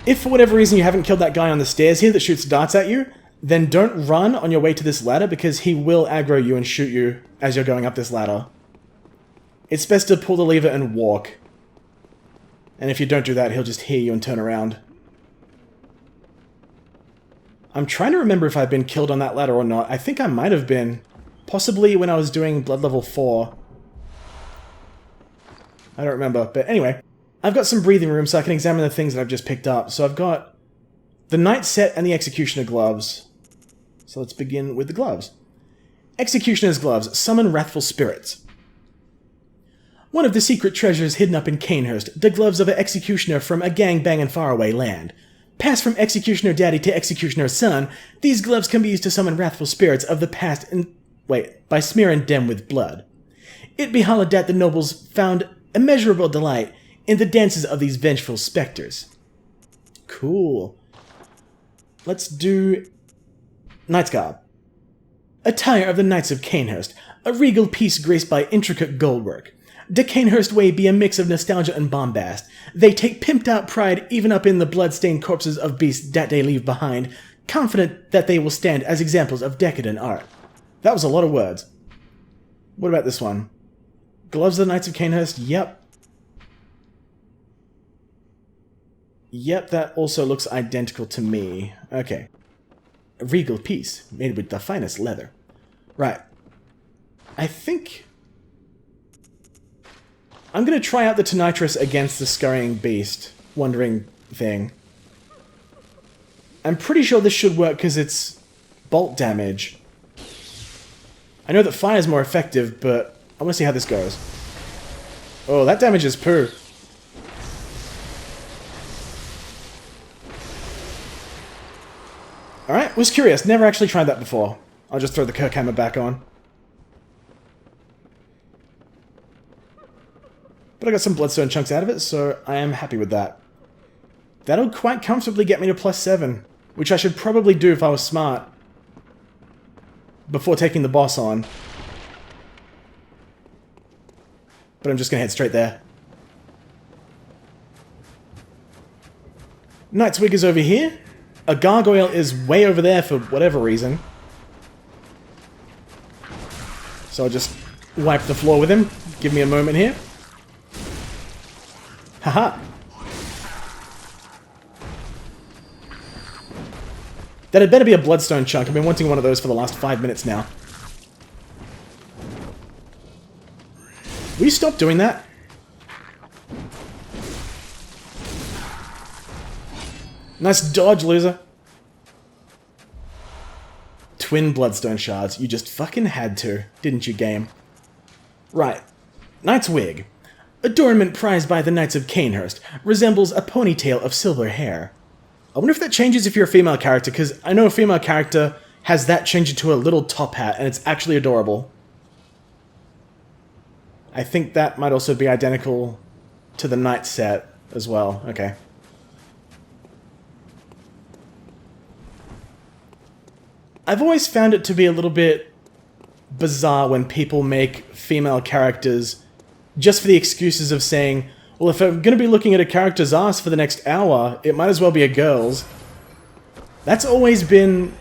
If for whatever reason you haven't killed that guy on the stairs here that shoots darts at you, then don't run on your way to this ladder because he will aggro you and shoot you as you're going up this ladder. It's best to pull the lever and walk. And if you don't do that, he'll just hear you and turn around. I'm trying to remember if I've been killed on that ladder or not. I think I might have been. Possibly when I was doing blood level 4. I don't remember, but anyway. I've got some breathing room so I can examine the things that I've just picked up. So I've got the knight set and the executioner gloves. So let's begin with the gloves. Executioner's gloves. Summon wrathful spirits. One of the secret treasures hidden up in Canehurst, the gloves of an executioner from a gang-banging faraway land. Passed from executioner daddy to executioner son, these gloves can be used to summon wrathful spirits of the past by smearing them with blood. It be hollowed that the nobles found immeasurable delight in the dances of these vengeful specters. Cool. Let's do Knight's Garb. Attire of the Knights of Canehurst, a regal piece graced by intricate goldwork. The Canehurst way be a mix of nostalgia and bombast. They take pimped-out pride even up in the blood-stained corpses of beasts that they leave behind, confident that they will stand as examples of decadent art. That was a lot of words. What about this one? Gloves of the Knights of Canehurst? Yep. Yep, that also looks identical to me. Okay. A regal piece, made with the finest leather. Right. I think I'm going to try out the Tonitrus against the Scurrying Beast Wandering thing. I'm pretty sure this should work because it's bolt damage. I know that fire is more effective, but I want to see how this goes. Oh, that damage is poo. Alright, was curious. Never actually tried that before. I'll just throw the Kirk hammer back on. But I got some bloodstone chunks out of it, so I am happy with that. That'll quite comfortably get me to +7, which I should probably do if I was smart. before taking the boss on. But I'm just gonna head straight there. Knight's Wig is over here. A gargoyle is way over there for whatever reason. So I'll just wipe the floor with him. Give me a moment here. Haha. That had better be a bloodstone chunk. I've been wanting one of those for the last 5 minutes now. Will you stop doing that? Nice dodge, loser. Twin bloodstone shards. You just fucking had to, didn't you, game? Right. Knight's Wig. Adornment prized by the Knights of Canehurst. Resembles a ponytail of silver hair. I wonder if that changes if you're a female character, because I know a female character has that change into a little top hat, and it's actually adorable. I think that might also be identical to the knight set as well. Okay. I've always found it to be a little bit bizarre when people make female characters just for the excuses of saying, well, if I'm going to be looking at a character's ass for the next hour, it might as well be a girl's. That's always been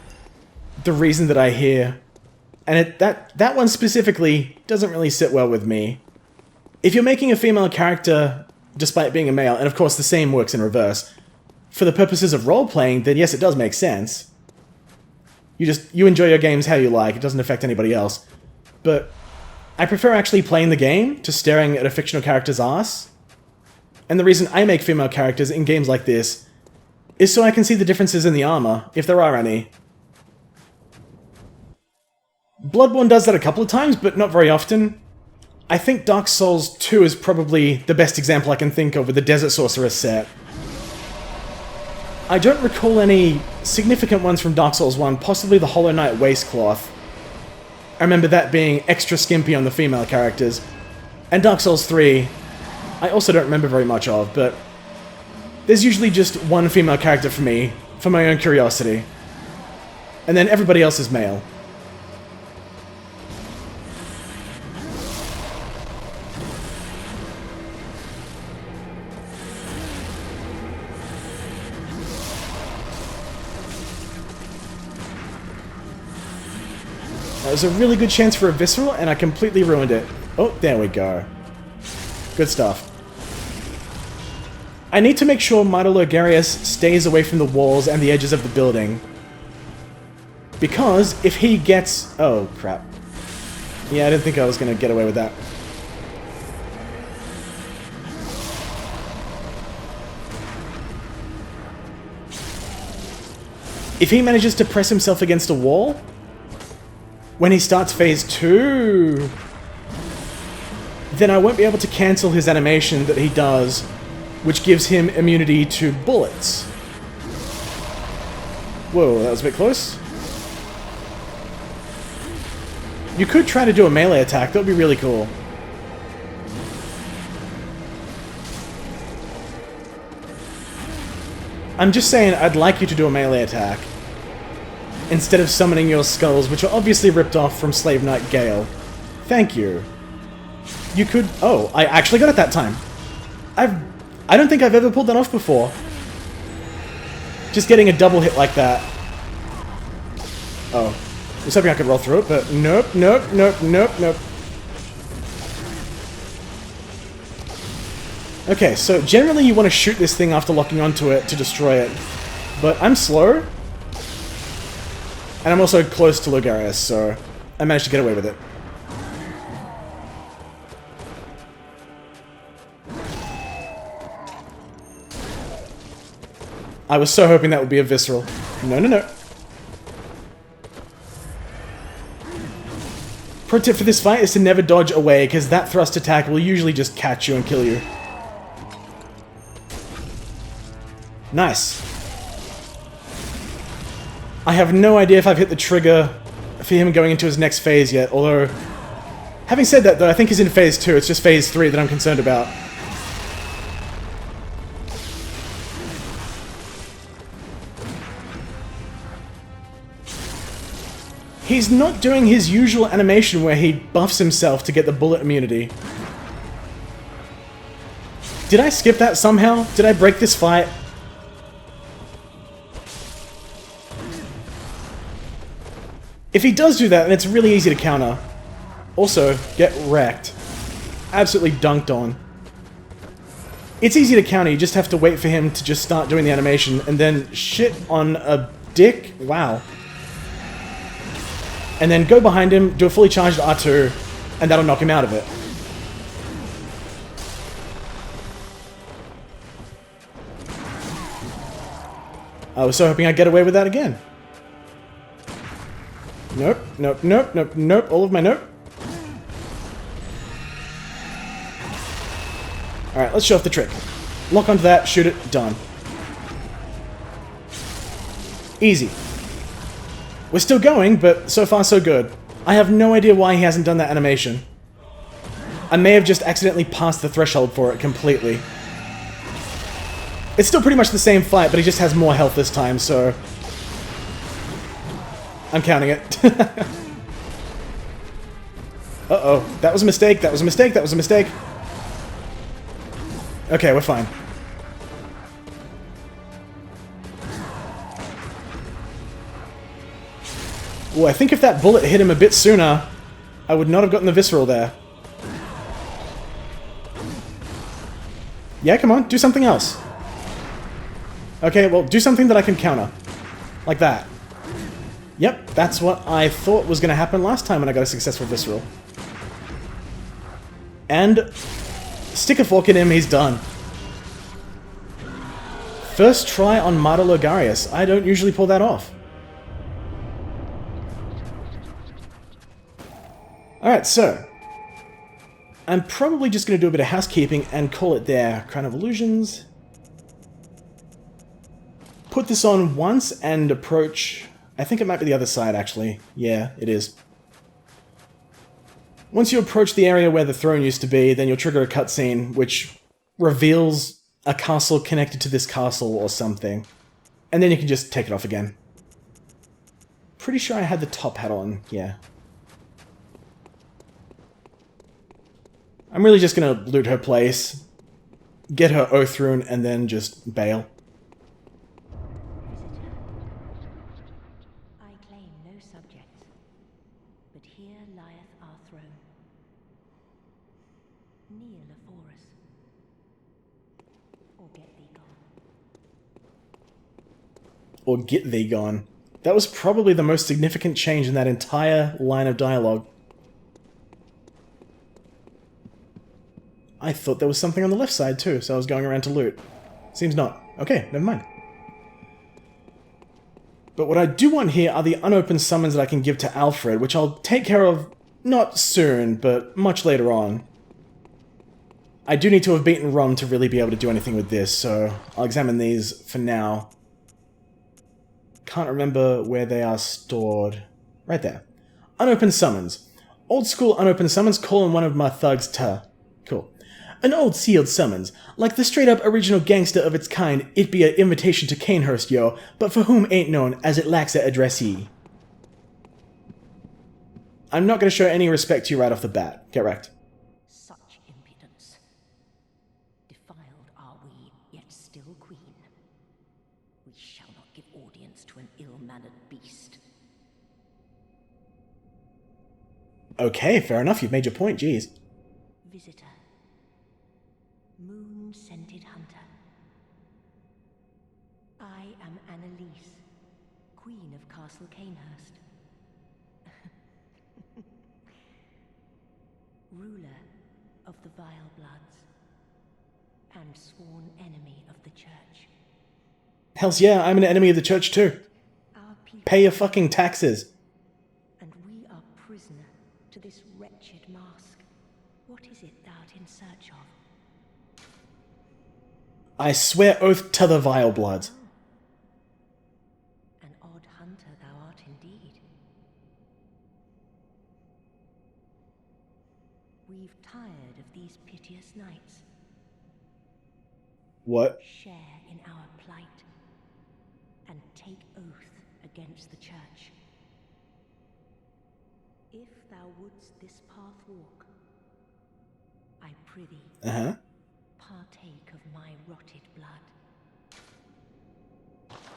the reason that I hear. And that one specifically doesn't really sit well with me. If you're making a female character despite being a male, and of course the same works in reverse, for the purposes of role-playing, then yes, it does make sense. You enjoy your games how you like, it doesn't affect anybody else. But I prefer actually playing the game to staring at a fictional character's ass. And the reason I make female characters in games like this is so I can see the differences in the armor, if there are any. Bloodborne does that a couple of times, but not very often. I think Dark Souls 2 is probably the best example I can think of with the Desert Sorceress set. I don't recall any significant ones from Dark Souls 1, possibly the Hollow Knight Waistcloth. I remember that being extra skimpy on the female characters. And Dark Souls 3, I also don't remember very much of, but there's usually just one female character for me, for my own curiosity. And then everybody else is male. That was a really good chance for a visceral, and I completely ruined it. Oh, there we go. Good stuff. I need to make sure Logarius stays away from the walls and the edges of the building. Because if he gets... Oh, crap. Yeah, I didn't think I was going to get away with that. If he manages to press himself against a wall, when he starts phase 2, then I won't be able to cancel his animation that he does, which gives him immunity to bullets. Whoa, that was a bit close. You could try to do a melee attack, that would be really cool. I'm just saying, I'd like you to do a melee attack, instead of summoning your skulls, which are obviously ripped off from Slave Knight Gale. Thank you. You could... Oh, I actually got it that time. I don't think I've ever pulled that off before. Just getting a double hit like that. Oh. I was hoping I could roll through it, but nope, nope, nope, nope, nope. Okay, so generally you want to shoot this thing after locking onto it to destroy it. But I'm slow. And I'm also close to Logarius, so I managed to get away with it. I was so hoping that would be a visceral. No, no, no. Pro tip for this fight is to never dodge away, because that thrust attack will usually just catch you and kill you. Nice. I have no idea if I've hit the trigger for him going into his next phase yet, although... Having said that, though, I think he's in phase 2, it's just phase 3 that I'm concerned about. He's not doing his usual animation where he buffs himself to get the bullet immunity. Did I skip that somehow? Did I break this fight? If he does do that, then it's really easy to counter. Also, get wrecked. Absolutely dunked on. It's easy to counter, you just have to wait for him to just start doing the animation, and then shit on a dick? Wow. And then go behind him, do a fully charged R2, and that'll knock him out of it. I was so hoping I'd get away with that again. Nope, nope, nope, nope, nope, all of my nope. Alright, let's show off the trick. Lock onto that, shoot it, done. Easy. We're still going, but so far so good. I have no idea why he hasn't done that animation. I may have just accidentally passed the threshold for it completely. It's still pretty much the same fight, but he just has more health this time, so... I'm counting it. Uh-oh. That was a mistake, that was a mistake, that was a mistake. Okay, we're fine. Ooh, I think if that bullet hit him a bit sooner, I would not have gotten the visceral there. Yeah, come on, do something else. Okay, well, do something that I can counter. Like that. Yep, that's what I thought was going to happen last time when I got a successful visceral. And... stick a fork in him, he's done. First try on Martyr Logarius. I don't usually pull that off. Alright, so... I'm probably just going to do a bit of housekeeping and call it there. Crown of Illusions... Put this on once and approach... I think it might be the other side, actually. Yeah, it is. Once you approach the area where the throne used to be, then you'll trigger a cutscene, which reveals a castle connected to this castle or something. And then you can just take it off again. Pretty sure I had the top hat on, yeah. I'm really just gonna loot her place, get her oath rune, and then just bail. Or get thee gone. That was probably the most significant change in that entire line of dialogue. I thought there was something on the left side too, so I was going around to loot. Seems not. Okay, never mind. But what I do want here are the unopened summons that I can give to Alfred, which I'll take care of not soon, but much later on. I do need to have beaten Rom to really be able to do anything with this, so I'll examine these for now. Can't remember where they are stored. Right there. Unopened summons. Old school unopened summons calling one of my thugs to... Cool. An old sealed summons. Like the straight up original gangster of its kind, it be an invitation to Canehurst, yo, but for whom ain't known as it lacks a addressee. I'm not going to show any respect to you right off the bat. Get wrecked. Such impudence. Defiled are we, yet still queen. We shall not give audience to an ill-mannered beast. Okay, fair enough. You've made your point. Jeez. Visitor. Moon-scented hunter. I am Annalise, Queen of Castle Canehurst. Ruler of the Vile Bloods. And sworn enemy of the Church. Hells yeah, I'm an enemy of the church too. Our people Pay your fucking taxes. and we are prisoner to this wretched mask. What is it thou art in search of? I swear oath to the Vile Bloods. An odd hunter thou art indeed. We've tired of these piteous nights. What? Share in our plight and take oath against the Church. If thou wouldst this path walk, I prithee, Uh-huh. partake of my rotted blood.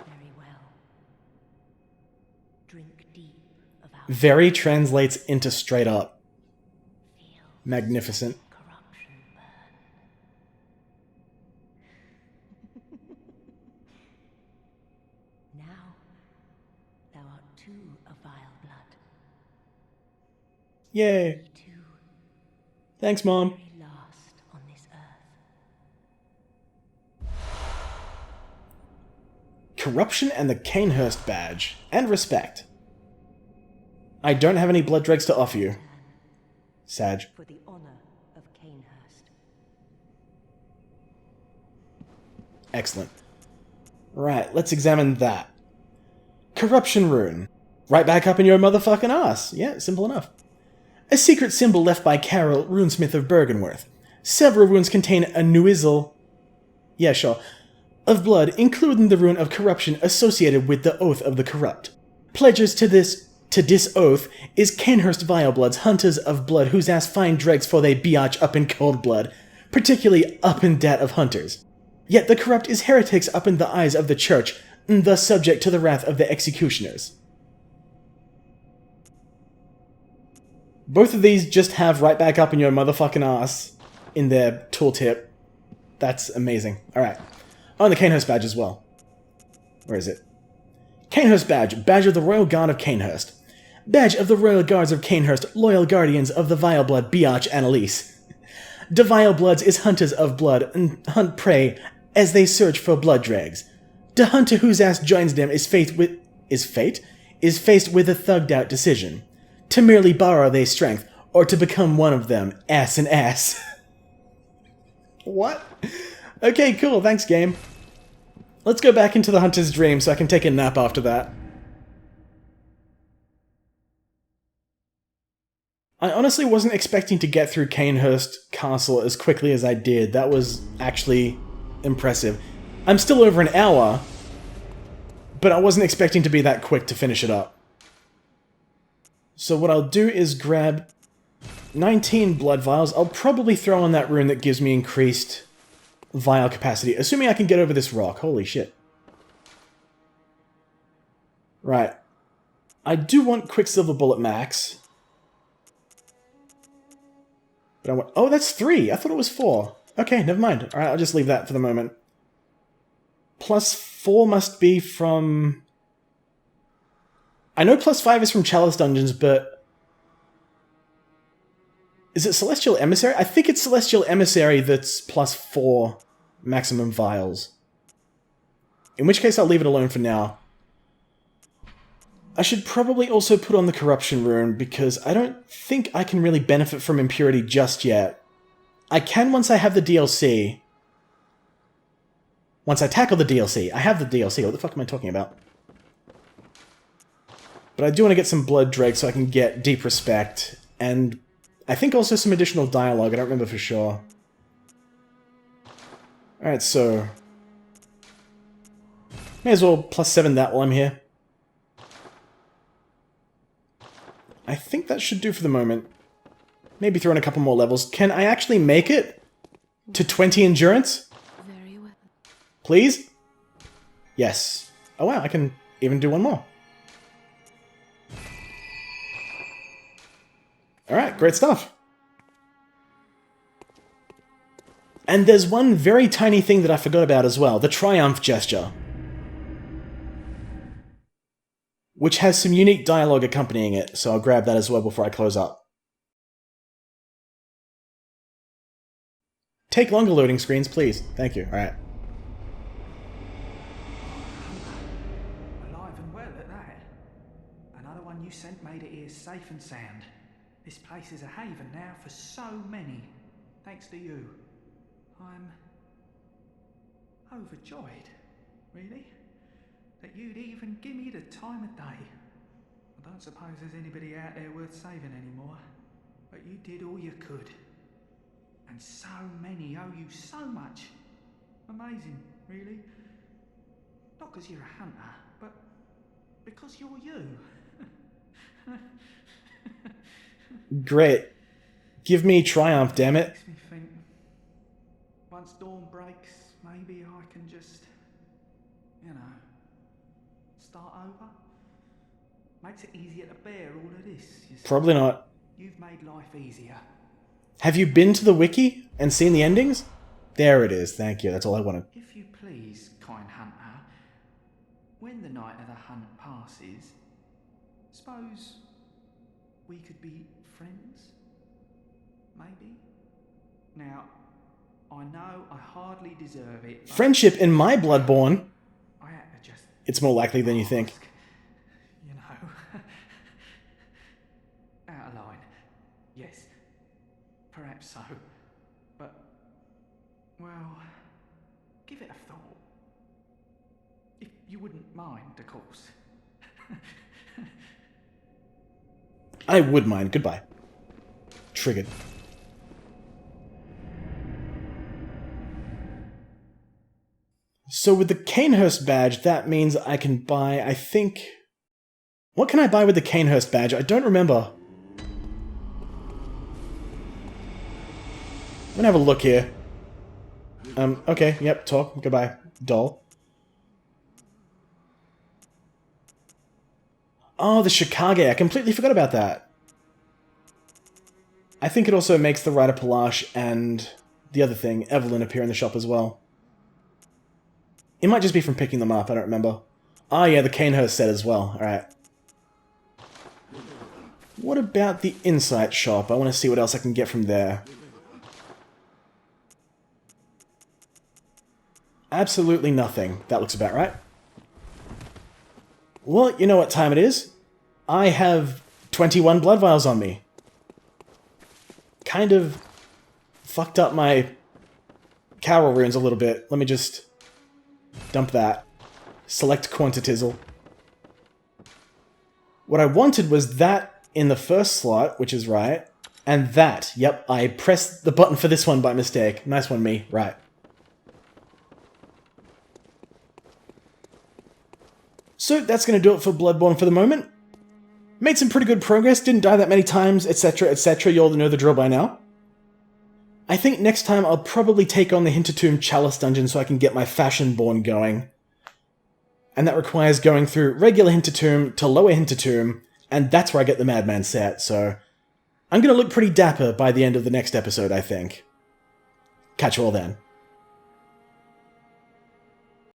Very well. Drink deep of our Very translates into straight up. feel Magnificent. corruption burn. Now thou art too a vile blood. Yay. Me too, Thanks, Mom. very last on this earth. Corruption and the Canehurst badge. And respect. I don't have any blood dregs to offer you. Sag. For the honor of Canehurst. Excellent. Right, let's examine that. Corruption rune. Right back up in your motherfucking ass. Yeah, simple enough. A secret symbol left by Carol, runesmith of Bergenworth. Several runes contain a nuizzle... Yeah, sure. Of blood, including the rune of corruption associated with the Oath of the Corrupt. Pledges to this oath is Canehurst Vilebloods, hunters of blood whose ass find dregs for they biatch up in cold blood, particularly up in dat of hunters. Yet the corrupt is heretics up in the eyes of the church, thus subject to the wrath of the executioners. Both of these just have right back up in your motherfucking ass in their tooltip. That's amazing. Alright. On the Canehurst badge as well. Where is it? Canehurst badge. Badge of the Royal Guard of Canehurst. Badge of the Royal Guards of Canehurst, loyal guardians of the Vileblood Biatch Annalise. The Vilebloods is hunters of blood and hunt prey as they search for blood dregs. The hunter whose ass joins them is faced with a thugged out decision. To merely borrow their strength, or to become one of them, ass and ass. What? Okay, cool, thanks game. Let's go back into the hunter's dream so I can take a nap after that. I honestly wasn't expecting to get through Canehurst Castle as quickly as I did. That was actually impressive. I'm still over an hour, but I wasn't expecting to be that quick to finish it up. So what I'll do is grab 19 blood vials. I'll probably throw on that rune that gives me increased vial capacity, assuming I can get over this rock. Holy shit. Right. I do want Quicksilver Bullet Max. But I want... Oh, that's 3! I thought it was 4. Okay, never mind. Alright, I'll just leave that for the moment. Plus 4 must be from... I know plus 5 is from Chalice Dungeons, but... Is it Celestial Emissary? I think it's Celestial Emissary that's plus 4 maximum vials. In which case I'll leave it alone for now. I should probably also put on the Corruption rune, because I don't think I can really benefit from Impurity just yet. I can once I have the DLC. Once I tackle the DLC. I have the DLC, what the fuck am I talking about? But I do want to get some blood dregs so I can get Deep Respect, and I think also some additional dialogue, I don't remember for sure. Alright, so... May as well plus 7 that while I'm here. I think that should do for the moment. Maybe throw in a couple more levels. Can I actually make it to 20 endurance? Very well. Please? Yes. Oh wow, I can even do one more. Alright, great stuff. And there's one very tiny thing that I forgot about as well, the Triumph gesture. Which has some unique dialogue accompanying it, so I'll grab that as well before I close up. Take longer loading screens, please. Thank you. Alright. Alive and well at that. Another one you sent made it here safe and sound. This place is a haven now for so many, thanks to you. I'm overjoyed, really, that you'd even give me the time of day. I don't suppose there's anybody out there worth saving anymore, but you did all you could. And so many owe you so much. Amazing, really. Not because you're a hunter, but because you're you. Great. Give me triumph, damn it. Makes me think, once dawn breaks, maybe I can just, you know, start over. Makes it easier to bear all of this. You see. Probably not. You've made life easier. Have you been to the wiki and seen the endings? There it is, thank you, that's all I wanted. If you please, kind hunter, when the night of the hunt passes, suppose we could be friends? Maybe? Now, I know I hardly deserve it. Friendship in my Bloodborne? I had to just... It's more likely than you think. You know. Out of line. Yes. Perhaps so. But, well, give it a thought. If you wouldn't mind, of course. I would mind, goodbye. Triggered. So with the Canehurst badge, that means I can buy, I think... What can I buy with the Canehurst badge? I don't remember. I'm gonna have a look here. Okay, yep, talk, goodbye. Doll. Oh, the Chicago, I completely forgot about that. I think it also makes the Rider Palache and the other thing, Evelyn, appear in the shop as well. It might just be from picking them up, I don't remember. Oh yeah, the Canehurst set as well, alright. What about the Insight shop? I want to see what else I can get from there. Absolutely nothing. That looks about right. Well, you know what time it is. I have 21 blood vials on me. Kind of fucked up my Carol runes a little bit. Let me just dump that. Select Quantitizzle. What I wanted was that in the first slot, which is right, and that. Yep, I pressed the button for this one by mistake. Nice one, me. Right. So that's going to do it for Bloodborne for the moment. Made some pretty good progress, didn't die that many times, etc, etc, you all know the drill by now. I think next time I'll probably take on the Hintertomb Chalice dungeon so I can get my Fashionborn going. And that requires going through regular Hintertomb to lower Hintertomb, and that's where I get the Madman set, so... I'm going to look pretty dapper by the end of the next episode, I think. Catch you all then.